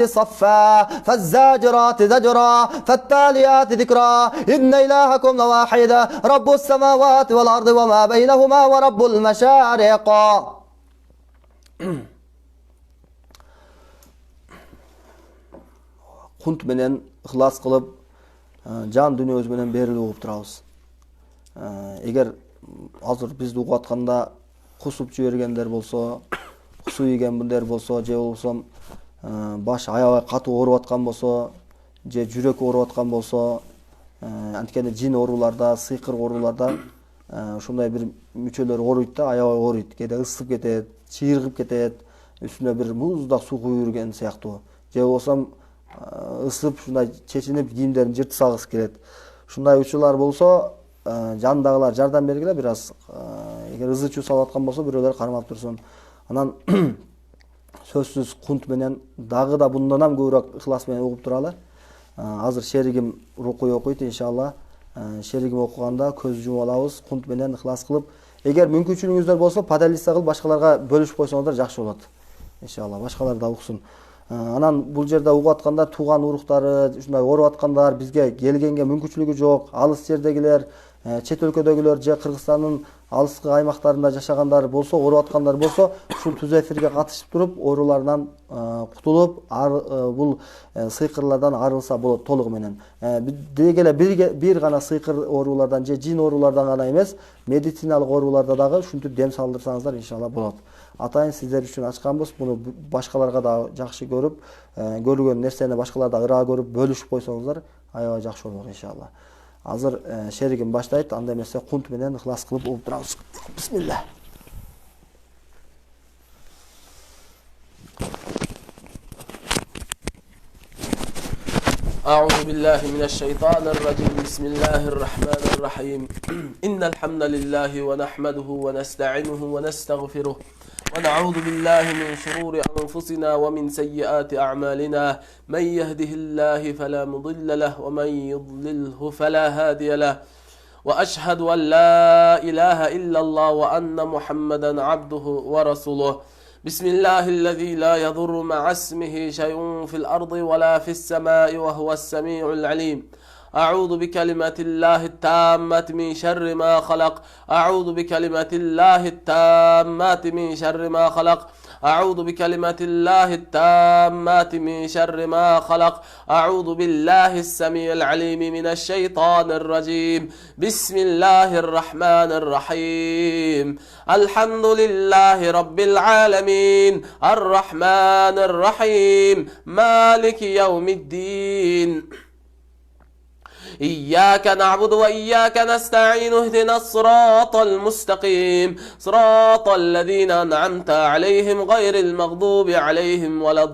A: صفا فالزاجرات زجرا فالتاليات ذكرا إن إلهكم لواحد رب السماوات والأرض وما بينهما ورب المشارق. Kunt menen ihlas kılıp can dünyöz menen berilip okup turabız. Eger hazır bizdi okup atkanda kusup jibерgenler bolsa su yegen bunlar bolsa je bolsam baş ayağı katı orup atkan bolsa je jürek orup atkan bolsa antkende jin orularda sıyqır orularda uşunдай bir müçölөр oruyt da ayağı oruyt kede ысып кетет чыйыргып кетет üstüne bir muzdак su куюп жүрген сыяктуу же болсам ысып ушундай чечинип кийимдерин жыртып салгысы келет ушундай учурлар болсо жандагылар жардам бергиле бир аз эгер ызы чуу салып аткан болсо бирөөлөр кармап турсун анан сөзсүз кунт менен дагы да bundan ham көбүрөөк ыхлас менен угуп туралы. Азыр шеригим рукуй окуйт иншалла. Шеригим окуганда көз жумуп алабыз, кунт менен ыхлас кылып. Эгер мүмкүнчүлүгүңүздөр болсо, поделиться кылып башкаларга бөлүшүп койсоңуздар жакшы болот. Иншалла башкалар да уксун. Анан бул жерде угуп атканда тууган уруктары, ушундай оруп аткандар, бизге келгенге мүмкүнчүлүгү жок, алыс жердегилер, чет өлкөдөгүлөр же Кыргызстандын алыскы аймактарында жашагандар болсо, оруп аткандар болсо, ушул түз эфирге катышып туруп, оорулардан кутулуп, бул сыйкырлардан арылса болот толугу менен. Деги эле бир гана сыйкыр оорулардан же жин оорулардан гана эмес, медициналык ооруларда дагы ушинтип дем салдырсаңыздар иншалла болот. Атайын сиздер үчүн ачканбыз. Буну башкаларга да жакшы көрүп, көргөн нерсени башкалар да ыраа көрүп, бөлүшүп койсоңуздар аябай жакшы болот иншалла. Азыр шеригим баштайт, анда эмесе кунт менен ыхлас кылып угуп турабыз. Бисмилlah.
B: أعوذ بالله من الشيطان الرجيم بسم الله الرحمن الرحيم إن الحمد لله ونحمده ونستعينه ونستغفره ونعوذ بالله من شرور أنفسنا ومن سيئات أعمالنا من يهده الله فلا مضل له ومن يضلله فلا هادي له وأشهد أن لا إله إلا الله وأن محمدا عبده ورسوله بسم الله الذي لا يضر مع اسمه شيء في الأرض ولا في السماء وهو السميع العليم أعوذ بكلمة الله التامة من شر ما خلق أعوذ بكلمة الله التامة من شر ما خلق أعوذ بكلمة الله التامات من شر ما خلق أعوذ بالله السميع العليم من الشيطان الرجيم بسم الله الرحمن الرحيم الحمد لله رب العالمين الرحمن الرحيم مالك يوم الدين إياك نعبد وإياك نستعين اهدنا الصراط المستقيم صراط الذين أنعمت عليهم غير المغضوب عليهم ولا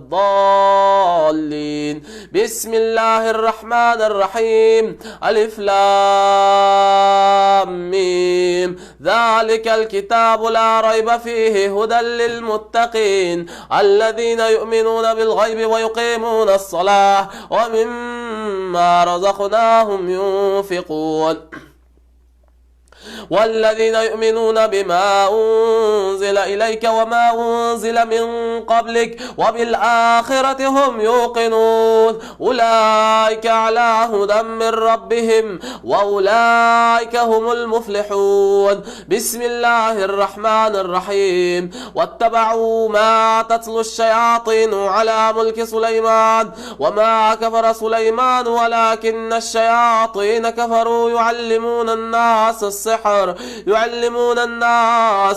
B: الضالين بسم الله الرحمن الرحيم ألف لام ميم ذلك الكتاب لا ريب فيه هدى للمتقين الذين يؤمنون بالغيب ويقيمون الصلاة ومما رزقناهم ينفقون والذين يؤمنون بما أنزل إليك وما أنزل من قبلك وبالآخرة هم يوقنون أولئك على هدى من ربهم وأولئك هم المفلحون بسم الله الرحمن الرحيم واتبعوا ما تتلو الشياطين على ملك سليمان وما كفر سليمان ولكن الشياطين كفروا يعلمون الناس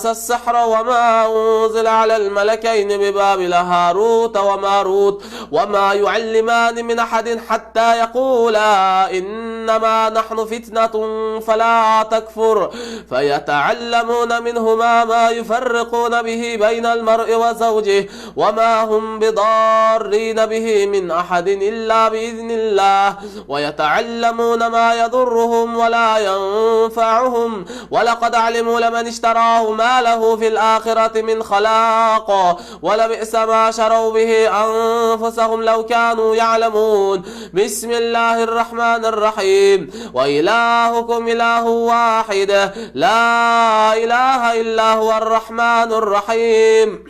B: السحر وما أنزل على الملكين ببابل هاروت وماروت وما يعلمان من أحد حتى يقولا إنما نحن فتنة فلا تكفر فيتعلمون منهما ما يفرقون به بين المرء وزوجه وما هم بضارين به من أحد إلا بإذن الله ويتعلمون ما يضرهم ولا ينفعهم ولقد علموا لمن اشتراه ما له في الآخرة من خلاق ولبئس ما شروا به أنفسهم لو كانوا يعلمون بسم الله الرحمن الرحيم وإلهكم إله واحد لا إله إلا هو الرحمن الرحيم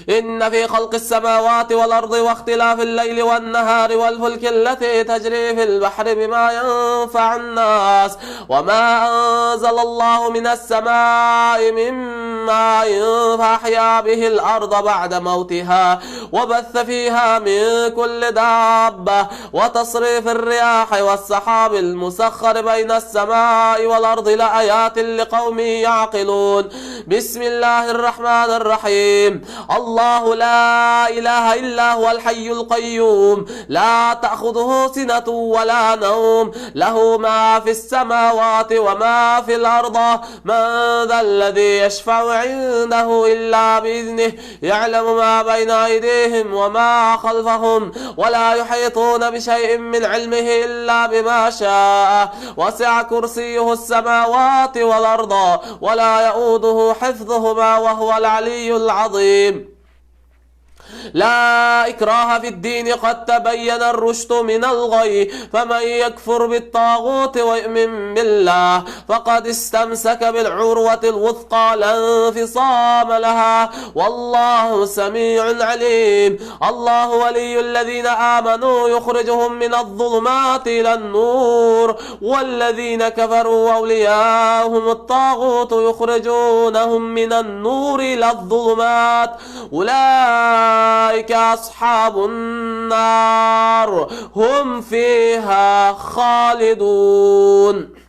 B: إن في خلق السماوات والأرض واختلاف الليل والنهار والفلك التي تجري في البحر بما ينفع الناس وما أنزل الله من السماء من ماء فأحيا به الأرض بعد موتها وبث فيها من كل دابة وتصريف الرياح والسحاب المسخر بين السماء والأرض لآيات لقوم يعقلون بسم الله الرحمن الرحيم الله لا إله إلا هو الحي القيوم لا تأخذه سنة ولا نوم له ما في السماوات وما في الأرض من ذا الذي يشفع عنده إلا بإذنه يعلم ما بين أيديهم وما خلفهم ولا يحيطون بشيء من علمه إلا بما شاء وسع كرسيه السماوات والأرض ولا يؤوده له حفظهما وهو العلي العظيم. لا إكراه في الدين قد تبين الرشد من الغي فمن يكفر بالطاغوت ويؤمن بالله فقد استمسك بالعروة الوثقى لا انفصام لها والله سميع عليم. الله ولي الذين آمنوا يخرجهم من الظلمات إلى النور والذين كفروا أولياءهم الطاغوت يخرجونهم من النور إلى الظلمات أولئك أصحاب النار هم فيها خالدون.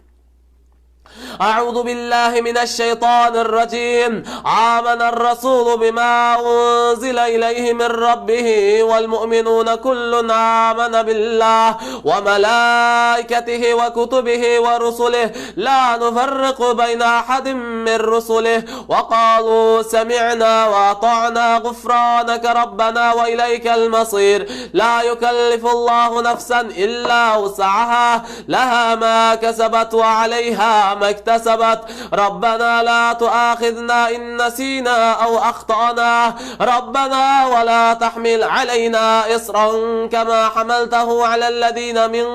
B: أعوذ بالله من الشيطان الرجيم. آمن الرسول بما أنزل إليه من ربه والمؤمنون كل آمن بالله وملائكته وكتبه ورسله لا نفرق بين أحد من رسله وقالوا سمعنا وأطعنا غفرانك ربنا وإليك المصير. لا يكلف الله نفسا إلا وسعها لها ما كسبت وعليها ما اكتسبت. ربنا لا تؤاخذنا إن نسينا أو أخطأنا ربنا ولا تحمل علينا إصرا كما حملته على الذين من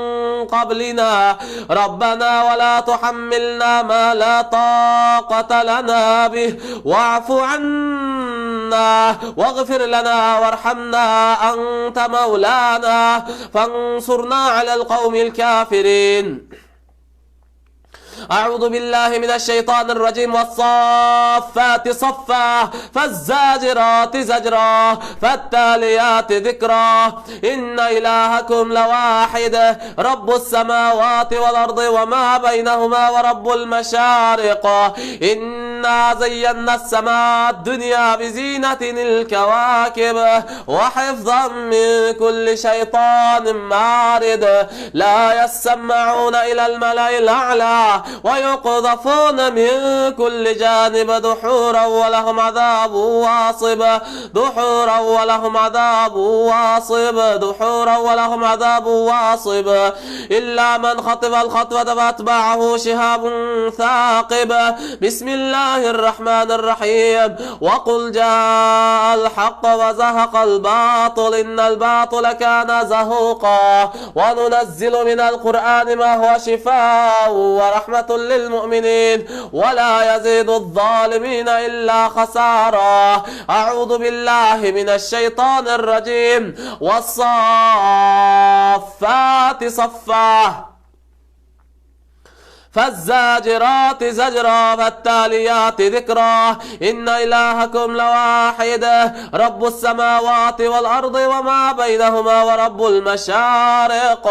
B: قبلنا ربنا ولا تحملنا ما لا طاقة لنا به واعف عنا واغفر لنا وارحمنا أنت مولانا فانصرنا على القوم الكافرين. أعوذ بالله من الشيطان الرجيم. والصافات صفا فالزاجرات زجرا فالتاليات ذكرا إن إلهكم لواحد رب السماوات والأرض وما بينهما ورب المشارق. إنا زينا السماء الدنيا بزينة الكواكب وحفظا من كل شيطان مارد. لا يسمعون إلى الملأ الأعلى ويقذفون من كل جانب دحورا ولهم عذاب واصب دحورا ولهم عذاب واصب دحورا ولهم عذاب واصب إلا من خطف الخطوة فأتبعه شهاب ثاقب. بسم الله الرحمن الرحيم. وقل جاء الحق وزهق الباطل إن الباطل كان زهوقا وننزل من القرآن ما هو شفاء ورحمة للمؤمنين ولا يزيد الظالمين إلا خسارا. أعوذ بالله من الشيطان الرجيم. والصافات صفا فالزاجرات زجرا فالتاليات ذكرا إن إلهكم لواحد رب السماوات والأرض وما بينهما ورب المشارق.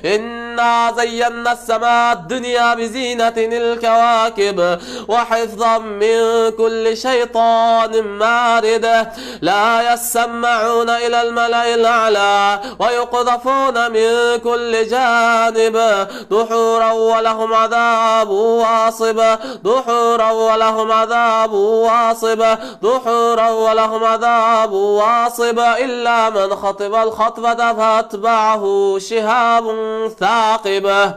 B: إنا زينا السماء الدنيا بزينة الكواكب وحفظا من كل شيطان مارد. لا يسمعون إلى الملأ الأعلى ويقذفون من كل جانب دحورا ولهم عذاب واصب دحورا ولهم عذاب واصب دحورا ولهم عذاب واصب إلا من خطب الخطبة فأتبعه شهاب ثاقب.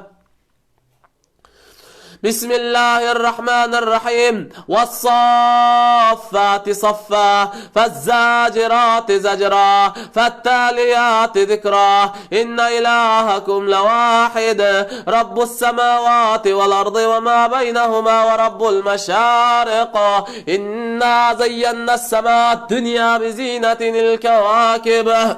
B: بسم الله الرحمن الرحيم. والصافات صفا فالزاجرات زجرا فالتاليات ذكرا إن إلهكم لواحد رب السماوات والأرض وما بينهما ورب المشارق. إنا زينا السماء الدنيا بزينة الكواكب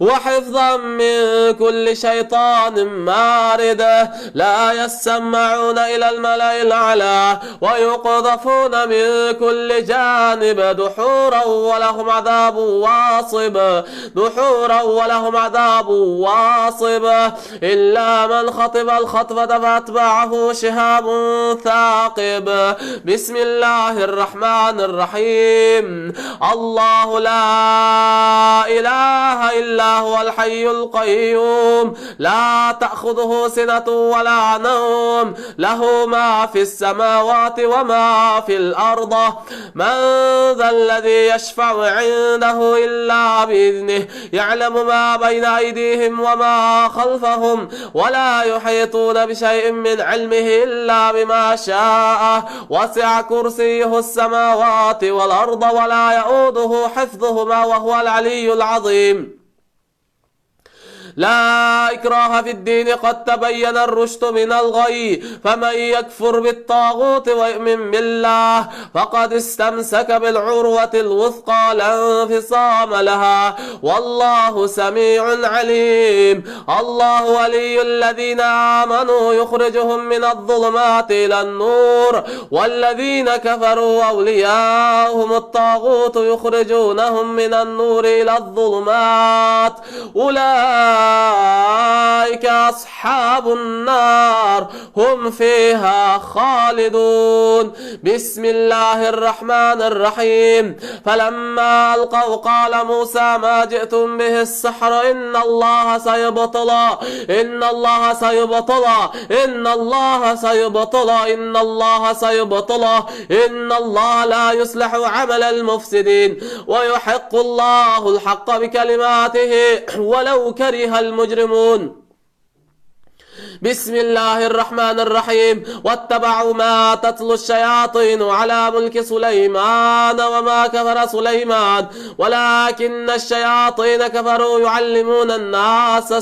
B: وحفظا من كل شيطان مارد. لا يسمعون إلى الملأ الأعلى ويقذفون من كل جانب دحورا ولهم عذاب واصب دحورا ولهم عذاب واصب إلا من خطب الخطبة فأتبعه شهاب ثاقب. بسم الله الرحمن الرحيم. الله لا إله إلا هو الحي القيوم لا تأخذه سنة ولا نوم له له ما في السماوات وما في الأرض من ذا الذي يشفع عنده إلا بإذنه يعلم ما بين أيديهم وما خلفهم ولا يحيطون بشيء من علمه إلا بما شاء وسع كرسيه السماوات والأرض ولا يؤوده حفظهما وهو العلي العظيم. لا إكراه في الدين قد تبين الرشد من الغي فمن يكفر بالطاغوت ويؤمن بالله فقد استمسك بالعروة الوثقى لا انفصام لها والله سميع عليم. الله ولي الذين آمنوا يخرجهم من الظلمات إلى النور والذين كفروا أولياءهم الطاغوت يخرجونهم من النور إلى الظلمات أولئك أصحاب النار هم فيها خالدون. بسم الله الرحمن الرحيم. فلما ألقوا قال موسى ما جئتم به السحر إن الله سيبطل إن الله سيبطل إن الله سيبطل إن الله سيبطل إن الله لا يصلح عمل المفسدين ويحق الله الحق بكلماته ولو كره المجرمون. بسم الله الرحمن الرحيم. واتبعوا ما تتلو الشياطين على ملك سليمان وما كفر سليمان ولكن الشياطين كفروا يعلمون الناس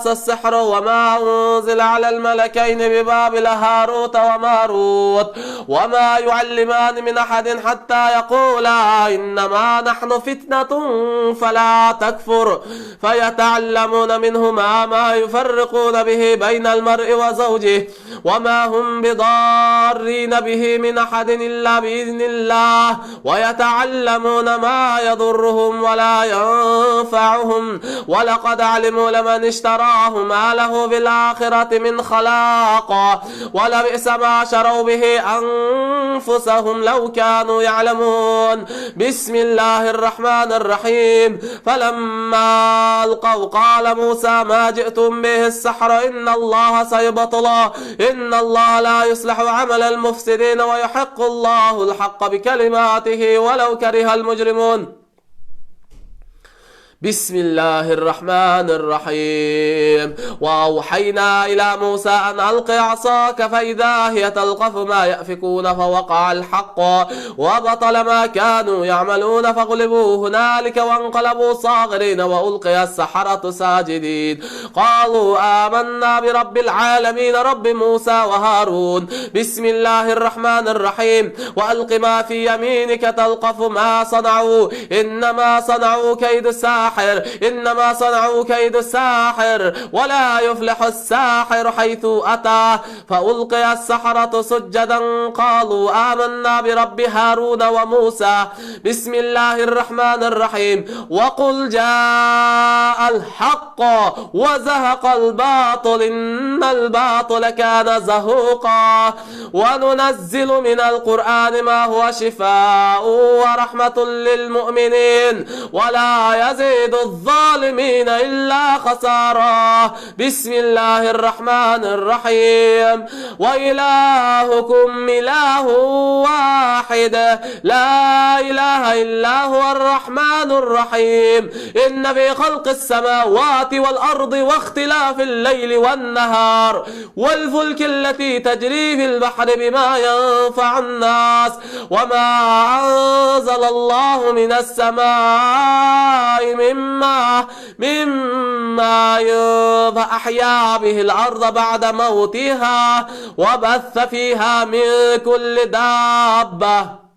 B: السحر وما أنزل على الملكين ببابل هاروت وماروت وما يعلمان من أحد حتى يقولا إنما نحن فتنة فلا تكفر فيتعلمون منهما ما يفرقون به بين المرء وزوجه وما هم بضارين به من أحد إلا بإذن الله ويتعلمون ما يضرهم ولا ينفعهم ولقد علموا لمن اشتراه ما له في الآخرة من خلاق ولبئس ما شروا به أنفسهم لو كانوا يعلمون. بسم الله الرحمن الرحيم. فلما ألقوا قال موسى ما جئتم به السحر إن الله سيبطل إن الله لا يصلح عمل المفسدين ويحق الله الحق بكلماته ولو كره المجرمون. بسم الله الرحمن الرحيم. وأوحينا إلى موسى أن ألق عصاك فإذا هي تلقف ما يأفكون فوقع الحق وبطل ما كانوا يعملون فغلبوا هنالك وانقلبوا صاغرين وألقي السحرة ساجدين قالوا آمنا برب العالمين رب موسى وهارون. بسم الله الرحمن الرحيم. وألق ما في يمينك تلقف ما صنعوا إنما صنعوا كيد الساحر إنما صنعوا كيد الساحر ولا يفلح الساحر حيث أتى فألقي السحرة سجدا قالوا آمنا برب هارون وموسى. بسم الله الرحمن الرحيم. وقل جاء الحق وزهق الباطل إن الباطل كان زهوقا وننزل من القرآن ما هو شفاء ورحمة للمؤمنين ولا يزيد الظالمين إلا خسارا. بسم الله الرحمن الرحيم. وإلهكم إله واحد لا إله إلا هو الرحمن الرحيم. إن في خلق السماوات والأرض واختلاف الليل والنهار والفلك التي تجري في البحر بما ينفع الناس وما أنزل الله من السماء مما فأحيا به الأرض بعد موتها وبث فيها من كل دابة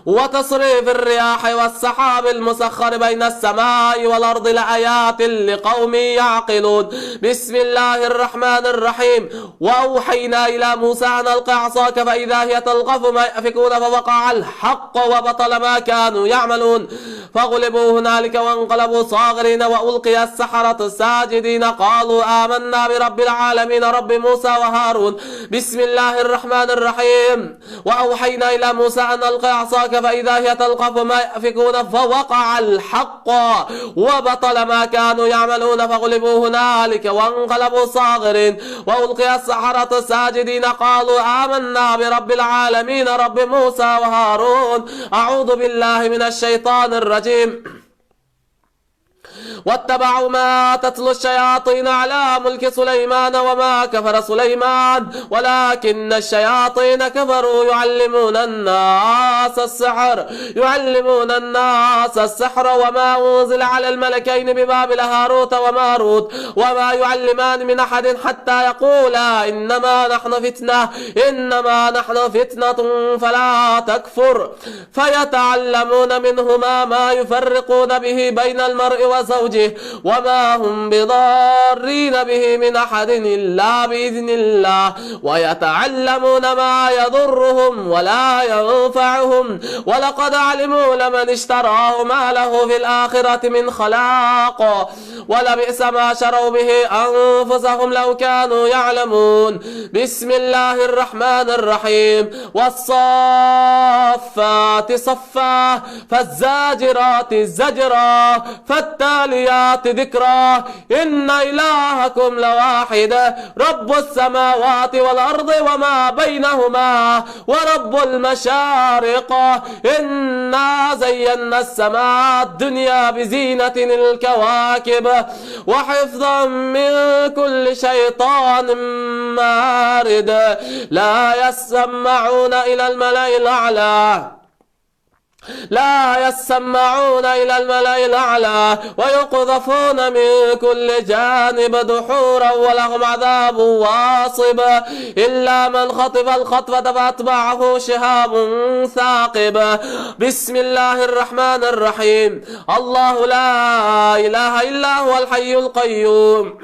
B: وتصريف الرياح والسحاب المسخر بين السماء والأرض لآيات لقوم يعقلون. بسم الله الرحمن الرحيم. وأوحينا إلى موسى أن ألق عصاك فإذا هي تلقف ما يأفكون فوقع الحق وبطل ما كانوا يعملون فغلبوا هنالك وانقلبوا صاغرين وألقي السحرة ساجدين قالوا آمنا برب العالمين رب موسى وهارون. بسم الله الرحمن الرحيم. وأوحينا إلى موسى أن ألق عصاك أراك فإذا هي تلقف ما يأفكون فوقع الحق وبطل ما كانوا يعملون فغلبوا هنالك وانقلبوا صاغرين وألقي السحرة ساجدين قالوا آمنا برب العالمين رب موسى وهارون. أعوذ بالله من الشيطان الرجيم. واتبعوا ما تتلو الشياطين على ملك سليمان وما كفر سليمان ولكن الشياطين كفروا يعلمون الناس السحر وما أنزل على الملكين ببابل هاروت وماروت وما يعلمان من أحد حتى يقولا إنما نحن فتنة فلا تكفر فيتعلمون منهما ما يفرقون به بين المرء وزوجه وما هم بضارين به من أحد إلا بإذن الله ويتعلمون ما يضرهم ولا ينفعهم ولقد علموا لمن اشتراه ما له في الآخرة من خلاق ولبئس ما شروا به أنفسهم لو كانوا يعلمون. بسم الله الرحمن الرحيم. والصافات صفا فالزاجرات زجرا فالتاليات ذكرا إن إلهكم لواحد رب السماوات والأرض وما بينهما ورب المشارق إنا زينا السماء الدنيا بزينة الكواكب وحفظا من كل شيطان مارد لا يسمعون إلى الملأ الأعلى ويقذفون من كل جانب دحورا ولهم عذاب واصب إلا من خطف الخطفة فأتبعه شهاب ثاقب. بسم الله الرحمن الرحيم. الله لا إله إلا هو الحي القيوم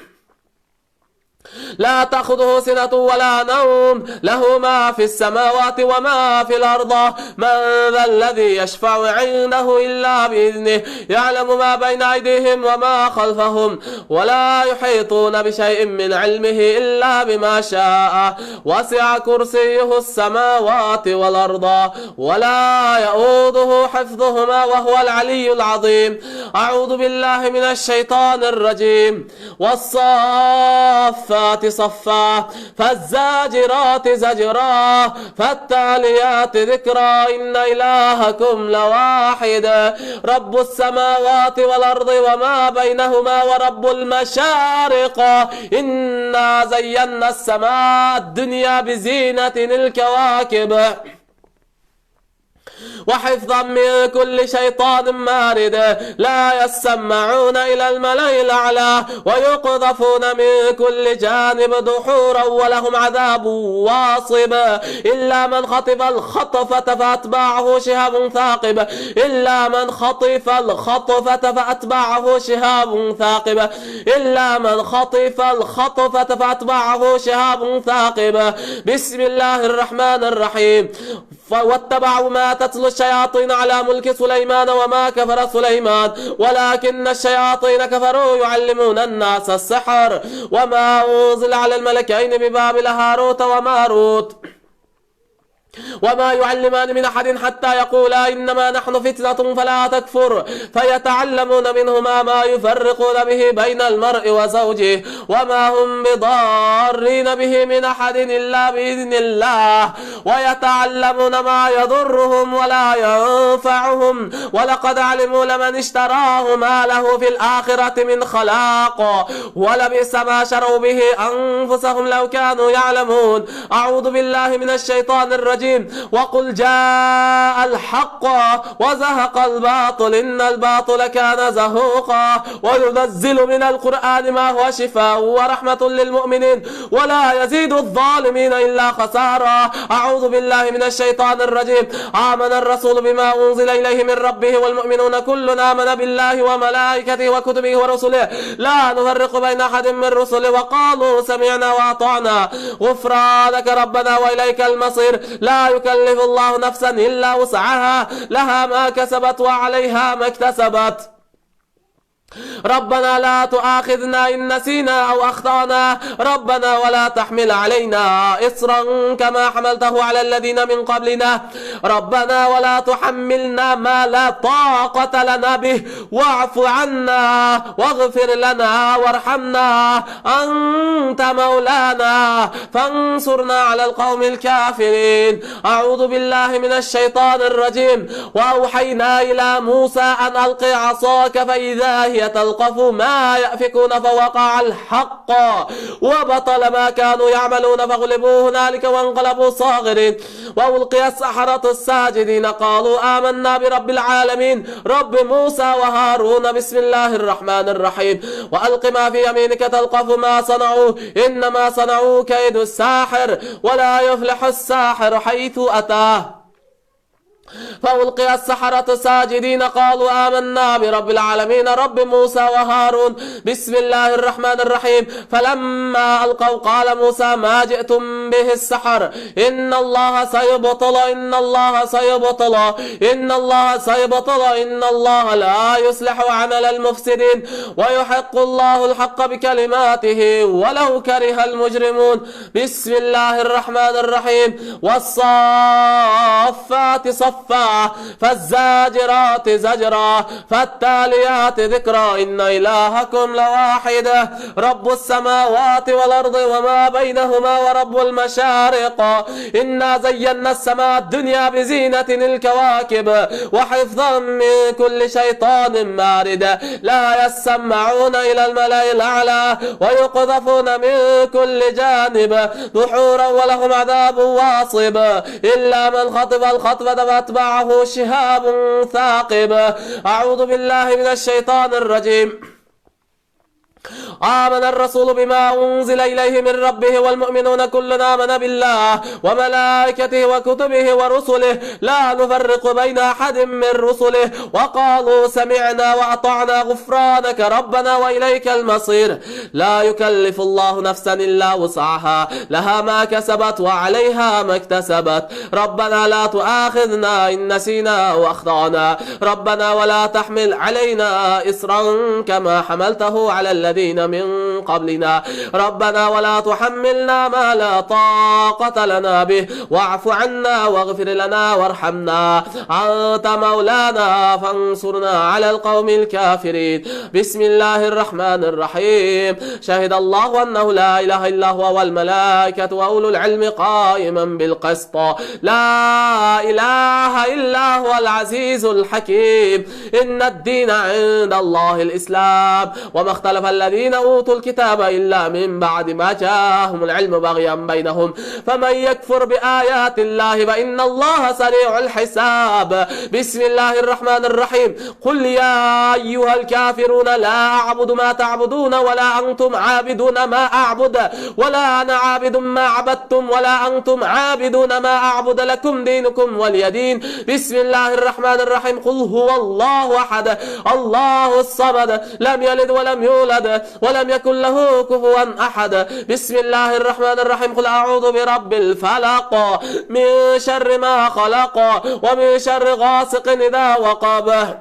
B: لا تأخذه سنة ولا نوم له ما في السماوات وما في الأرض من ذا الذي يشفع عنده إلا بإذنه يعلم ما بين أيديهم وما خلفهم ولا يحيطون بشيء من علمه إلا بما شاء وسع كرسيه السماوات والأرض ولا يؤوده حفظهما وهو العلي العظيم. أعوذ بالله من الشيطان الرجيم. والصافات صفا فالزاجرات زجرا فالتاليات ذكرا إن إلهكم لواحد رب السماوات والأرض وما بينهما ورب المشارق إنا زينا السماء الدنيا بزينة الكواكب وحفظا من كل شيطان مارد لا يسمعون إلى الملأ الأعلى ويقذفون من كل جانب دحورا ولهم عذاب واصب إلا من خطف الخطفة فأتبعه شهاب ثاقب إلا من خطف الخطفة فأتبعه شهاب ثاقب إلا من خطف الخطفة فأتبعه شهاب ثاقب. بسم الله الرحمن الرحيم. واتبعوا ما تتلو الشياطين على ملك سليمان وما كفر سليمان ولكن الشياطين كفروا يعلمون الناس السحر وما أنزل على الملكين ببابل هاروت وماروت وما يعلمان من أحد حتى يقولا إنما نحن فتنة فلا تكفر فيتعلمون منهما ما يفرقون به بين المرء وزوجه وما هم بضارين به من أحد إلا بإذن الله ويتعلمون ما يضرهم ولا ينفعهم ولقد علموا لمن اشتراه ما له في الآخرة من خلاق ولبئس ما شروا به أنفسهم لو كانوا يعلمون. أعوذ بالله من الشيطان الرجيم. وقل جاء الحق وزهق الباطل إن الباطل كان زهوقا وينزل من القرآن ما هو شفاء ورحمة للمؤمنين ولا يزيد الظالمين إلا خسارا. أعوذ بالله من الشيطان الرجيم. آمن الرسول بما أنزل إليه من ربه والمؤمنون كل آمن بالله وملائكته وكتبه ورسله لا نفرق بين أحد من رسله وقالوا سمعنا وأطعنا غفرانك ربنا وإليك المصير. لا يكلف الله نفسا إلا وسعها لها ما كسبت وعليها ما اكتسبت ربنا لا تؤاخذنا إن نسينا أو أخطأنا ربنا ولا تحمل علينا إصرا كما حملته على الذين من قبلنا ربنا ولا تحملنا ما لا طاقة لنا به واعف عنا واغفر لنا وارحمنا أنت مولانا فانصرنا على القوم الكافرين. أعوذ بالله من الشيطان الرجيم. وأوحينا إلى موسى أن ألقي عصاك فإذا هي تلقف ما يأفكون فوقع الحق وبطل ما كانوا يعملون فغلبوا هنالك وانقلبوا صاغرين. وألقي السحرة الساجدين قالوا آمنا برب العالمين رب موسى وهارون. بسم الله الرحمن الرحيم. وألق ما في يمينك تلقف ما صنعوا إنما صنعوا كيد الساحر ولا يفلح الساحر حيث أتاه. فألقي السحرة ساجدين قالوا آمنا برب العالمين رب موسى وهارون. بسم الله الرحمن الرحيم. فلما ألقوا قال موسى ما جئتم به السحر إن الله سيبطل إن الله سيبطل إن الله سيبطل إن الله لا يصلح عمل المفسدين ويحق الله الحق بكلماته ولو كره المجرمون. بسم الله الرحمن الرحيم. والصافات صفا فالزاجرات زجرا فالتاليات ذكرا إن إلهكم لواحد رب السماوات والأرض وما بينهما ورب المشارق. إنا زينا السماء الدنيا بزينة الكواكب وحفظا من كل شيطان مارد لا يسمعون إلى الملأ الأعلى ويقذفون من كل جانب دحورا ولهم عذاب واصب إلا من خطف الخطفة فأتبعه شهاب ثاقب. أعوذ بالله من الشيطان الرجيم. آمن الرسول بما أنزل إليه من ربه والمؤمنون كلنا آمن بالله وملائكته وكتبه ورسله لا نفرق بين أحد من رسله وقالوا سمعنا وأطعنا غفرانك ربنا وإليك المصير. لا يكلف الله نفسا إلا وسعها لها ما كسبت وعليها ما اكتسبت ربنا لا تؤاخذنا إن نسينا وأخطأنا ربنا ولا تحمل علينا إصرا كما حملته على الذين من قبلنا ربنا ولا تحملنا ما لا طاقة لنا به واعف عنا واغفر لنا وارحمنا أنت مولانا فانصرنا على القوم الكافرين. بسم الله الرحمن الرحيم. شهد الله أنه لا إله إلا هو والملائكة وأولو العلم قائما بالقسط لا إله إلا هو العزيز الحكيم. إن الدين عند الله الإسلام وما اختلف الذين أوتوا الكتاب إلا من بعد ما جاءهم العلم بغيا بينهم فمن يكفر بآيات الله فإن الله سريع الحساب. بسم الله الرحمن الرحيم. قل يا أيها الكافرون لا أعبد ما تعبدون ولا أنتم عابدون ما أعبد ولا أنا عابد ما عبدتم ولا أنتم عابدون ما أعبد لكم دينكم ولي دين. بسم الله الرحمن الرحيم. قل هو الله أحد الله الصمد لم يلد ولم يولد ولم يكن له كفوا أحد. بسم الله الرحمن الرحيم. قل أعوذ برب الفلق من شر ما خلق ومن شر غاسق إذا وقب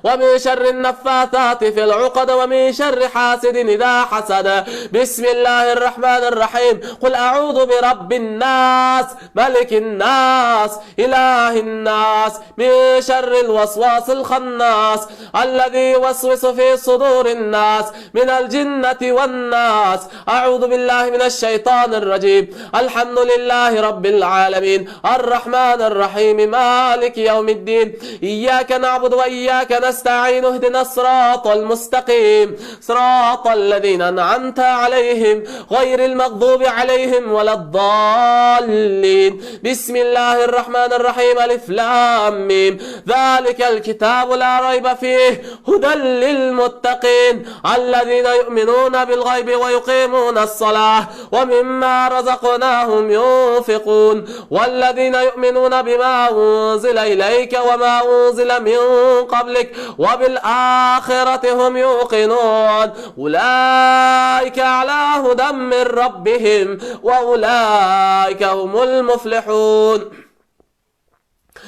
B: ومن شر النفاثات في العقد ومن شر حاسد إذا حسد. بسم الله الرحمن الرحيم. قل أعوذ برب الناس ملك الناس إله الناس من شر الوسواس الخناس الذي يوسوس في صدور الناس من الجنة والناس. أعوذ بالله من الشيطان الرجيم. الحمد لله رب العالمين الرحمن الرحيم مالك يوم الدين إياك نعبد وإياك نستعين اهدنا الصراط المستقيم صراط الذين أنعمت عليهم غير المغضوب عليهم ولا الضالين. بسم الله الرحمن الرحيم. ألف لام ميم. ذلك الكتاب لا ريب فيه هدى للمتقين الذين يؤمنون بالغيب ويقيمون الصلاة ومما رزقناهم ينفقون والذين يؤمنون بما أنزل إليك وما أنزل من قبلك وبالآخرة هم يوقنون أولئك على هدى من ربهم وأولئك هم المفلحون.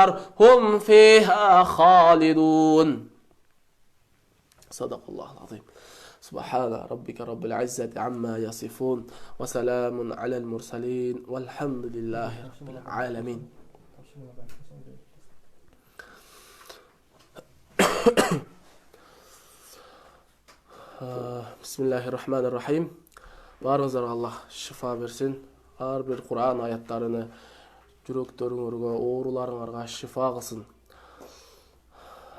B: النار هم فيها خالدون. صدق الله العظيم. سبحان ربك رب العزة عما يصفون وسلام على المرسلين والحمد لله رب العالمين. Bismillahirrahmanirrahim. Barыңыздарга Аллах шифа берсин. Ар бир Кур'ан аяттарыны жүрөктөрүңөргө, ооруларыңарга шифа кылсын.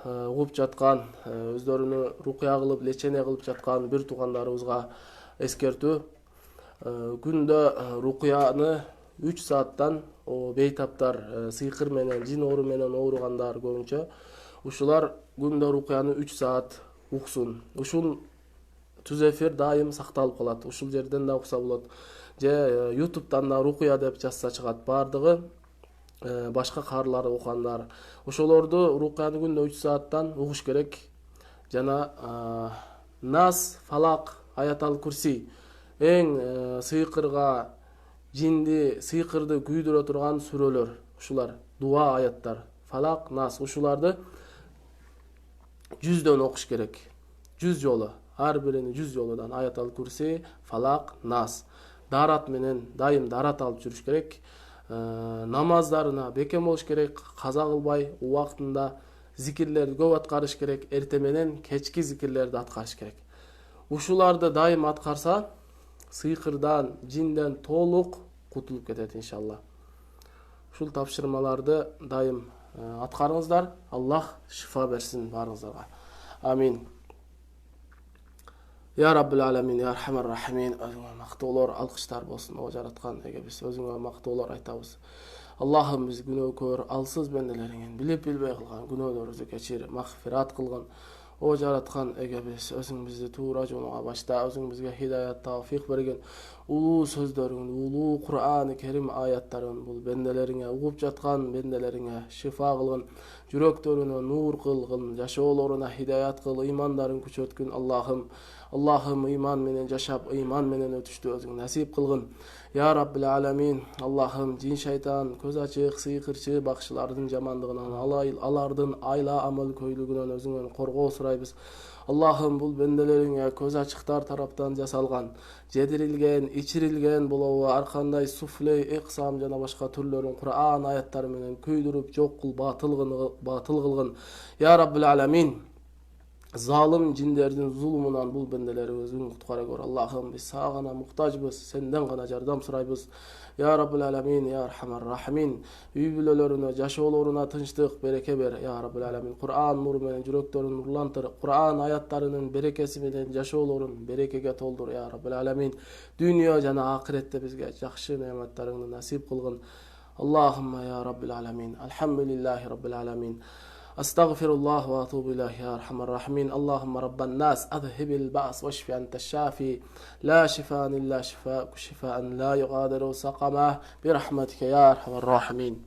B: Угуп жаткан, өздөрүнү рукуя кылып, лечение кылып жаткан бир туугандарыбызга эскертүү. Күндө рукуяны 3 сааттан бейтаптар, сыйкыр менен, жин оору менен ооругандар көбүнчө ушулар күндө рукуяны 3 саат уксун. Ушул түз эфир дайым сакталып калат. Ушул жерден да укса болот. Же YouTube'дан да рукуя деп жазса чыгат. Бардыгы башка каарылар окугандар. Ошолорду рукуяны күндө 3 сааттан угуш керек. Жана Нас, Фалак, Аятал Курси эң сыйкырга, жинди, сыйкырды күйдүрө турган сүрөлөр. Ушулар дуа аяттар. Фалак, Нас ушуларды 100дөн окуш керек. 100 жолу. Ар бирини 100 жолудан Аятал Курси, Фалак, Нас. Дарат менен дайым дарат алып жүрүш керек. Намаздарына бекем болуш керек. Каза кылбай убактында зикирлерди көп аткарыш керек. Эрте менен кечки зикирлерди аткарыш керек. Ушуларды дайым аткарса, сыйкырдан, жинден толук кутулуп кетет иншалла. Ушул тапшырмаларды дайым аткарыңыздар. Аллах шифа берсин барыңыздарга. Амин. Я Раббил Аламин, Я Архамар Рахимин. Өзүңө мактоолор, алкыштар болсун. О жараткан эге биз өзүңө мактоолор айтабыз. Аллахым биз күнөөкөр, алсыз бенделериңен билип билбей кылган күнөөлөрүбүздү кечир, магфират кылгын. О жараткан эге биз өзүң бизди туура жолуңа башта, өзүң бизге хидаят, тавфик берген улуу сөздөрүң, улуу Кур'ан-ы Керим аяттарын бул бенделериңе, угуп жаткан бенделериңе шифа кылгын, жүрөктөрүнө нур кылгын, жашоолоруна хидаят кыл, ыймандарын күчөткүн. Аллахым ыйман менен жашап, ыйман менен өтүштү өзүң насип кылгын. Я Раббил Аламин, Аллахым жин шайтан, көз ачык, сыйкырчы бакшылардын жамандыгынан, алардын айла амал көйлүгүнөн өзүңөн коргоо сурайбыз. Аллахым бул бенделериңе көз ачыктар тараптан жасалган, жедирилген, ичирилген болобу ар кандай суфле, иксам жана башка түрлөрүн Кур'ан аяттары менен күйдүрүп жок кыл, батыл кылгын. Я Раббил Аламин, залым жиндердин зулумунан бул бенделери өзүң куткара көр. Аллахым биз сага гана муктажбыз, сенден гана жардам сурайбыз. Я Раббил Аламин, Я Архамар Рахимин. Үй бүлөлөрүнө, жашоолоруна тынчтык, береке бер. Я Раббил Аламин, Кур'ан нуру менен жүрөктөрүн нурлантыр. Кур'ан аяттарынын берекеси менен жашоолорун берекеге толдур. Я Раббил Аламин, дүйнө жана акыретте бизге жакшы неаматтарыңды насип кылгын. Аллахумма Я Раббил Аламин. Алхамдулиллахи Раббил Аламин. أستغفر الله وأتوب إليه يا أرحم الراحمين. اللهم رب الناس أذهب البأس واشف أنت الشافي لا شفاء إلا شفاءك شفاء لا يغادر سقما برحمتك يا أرحم الراحمين.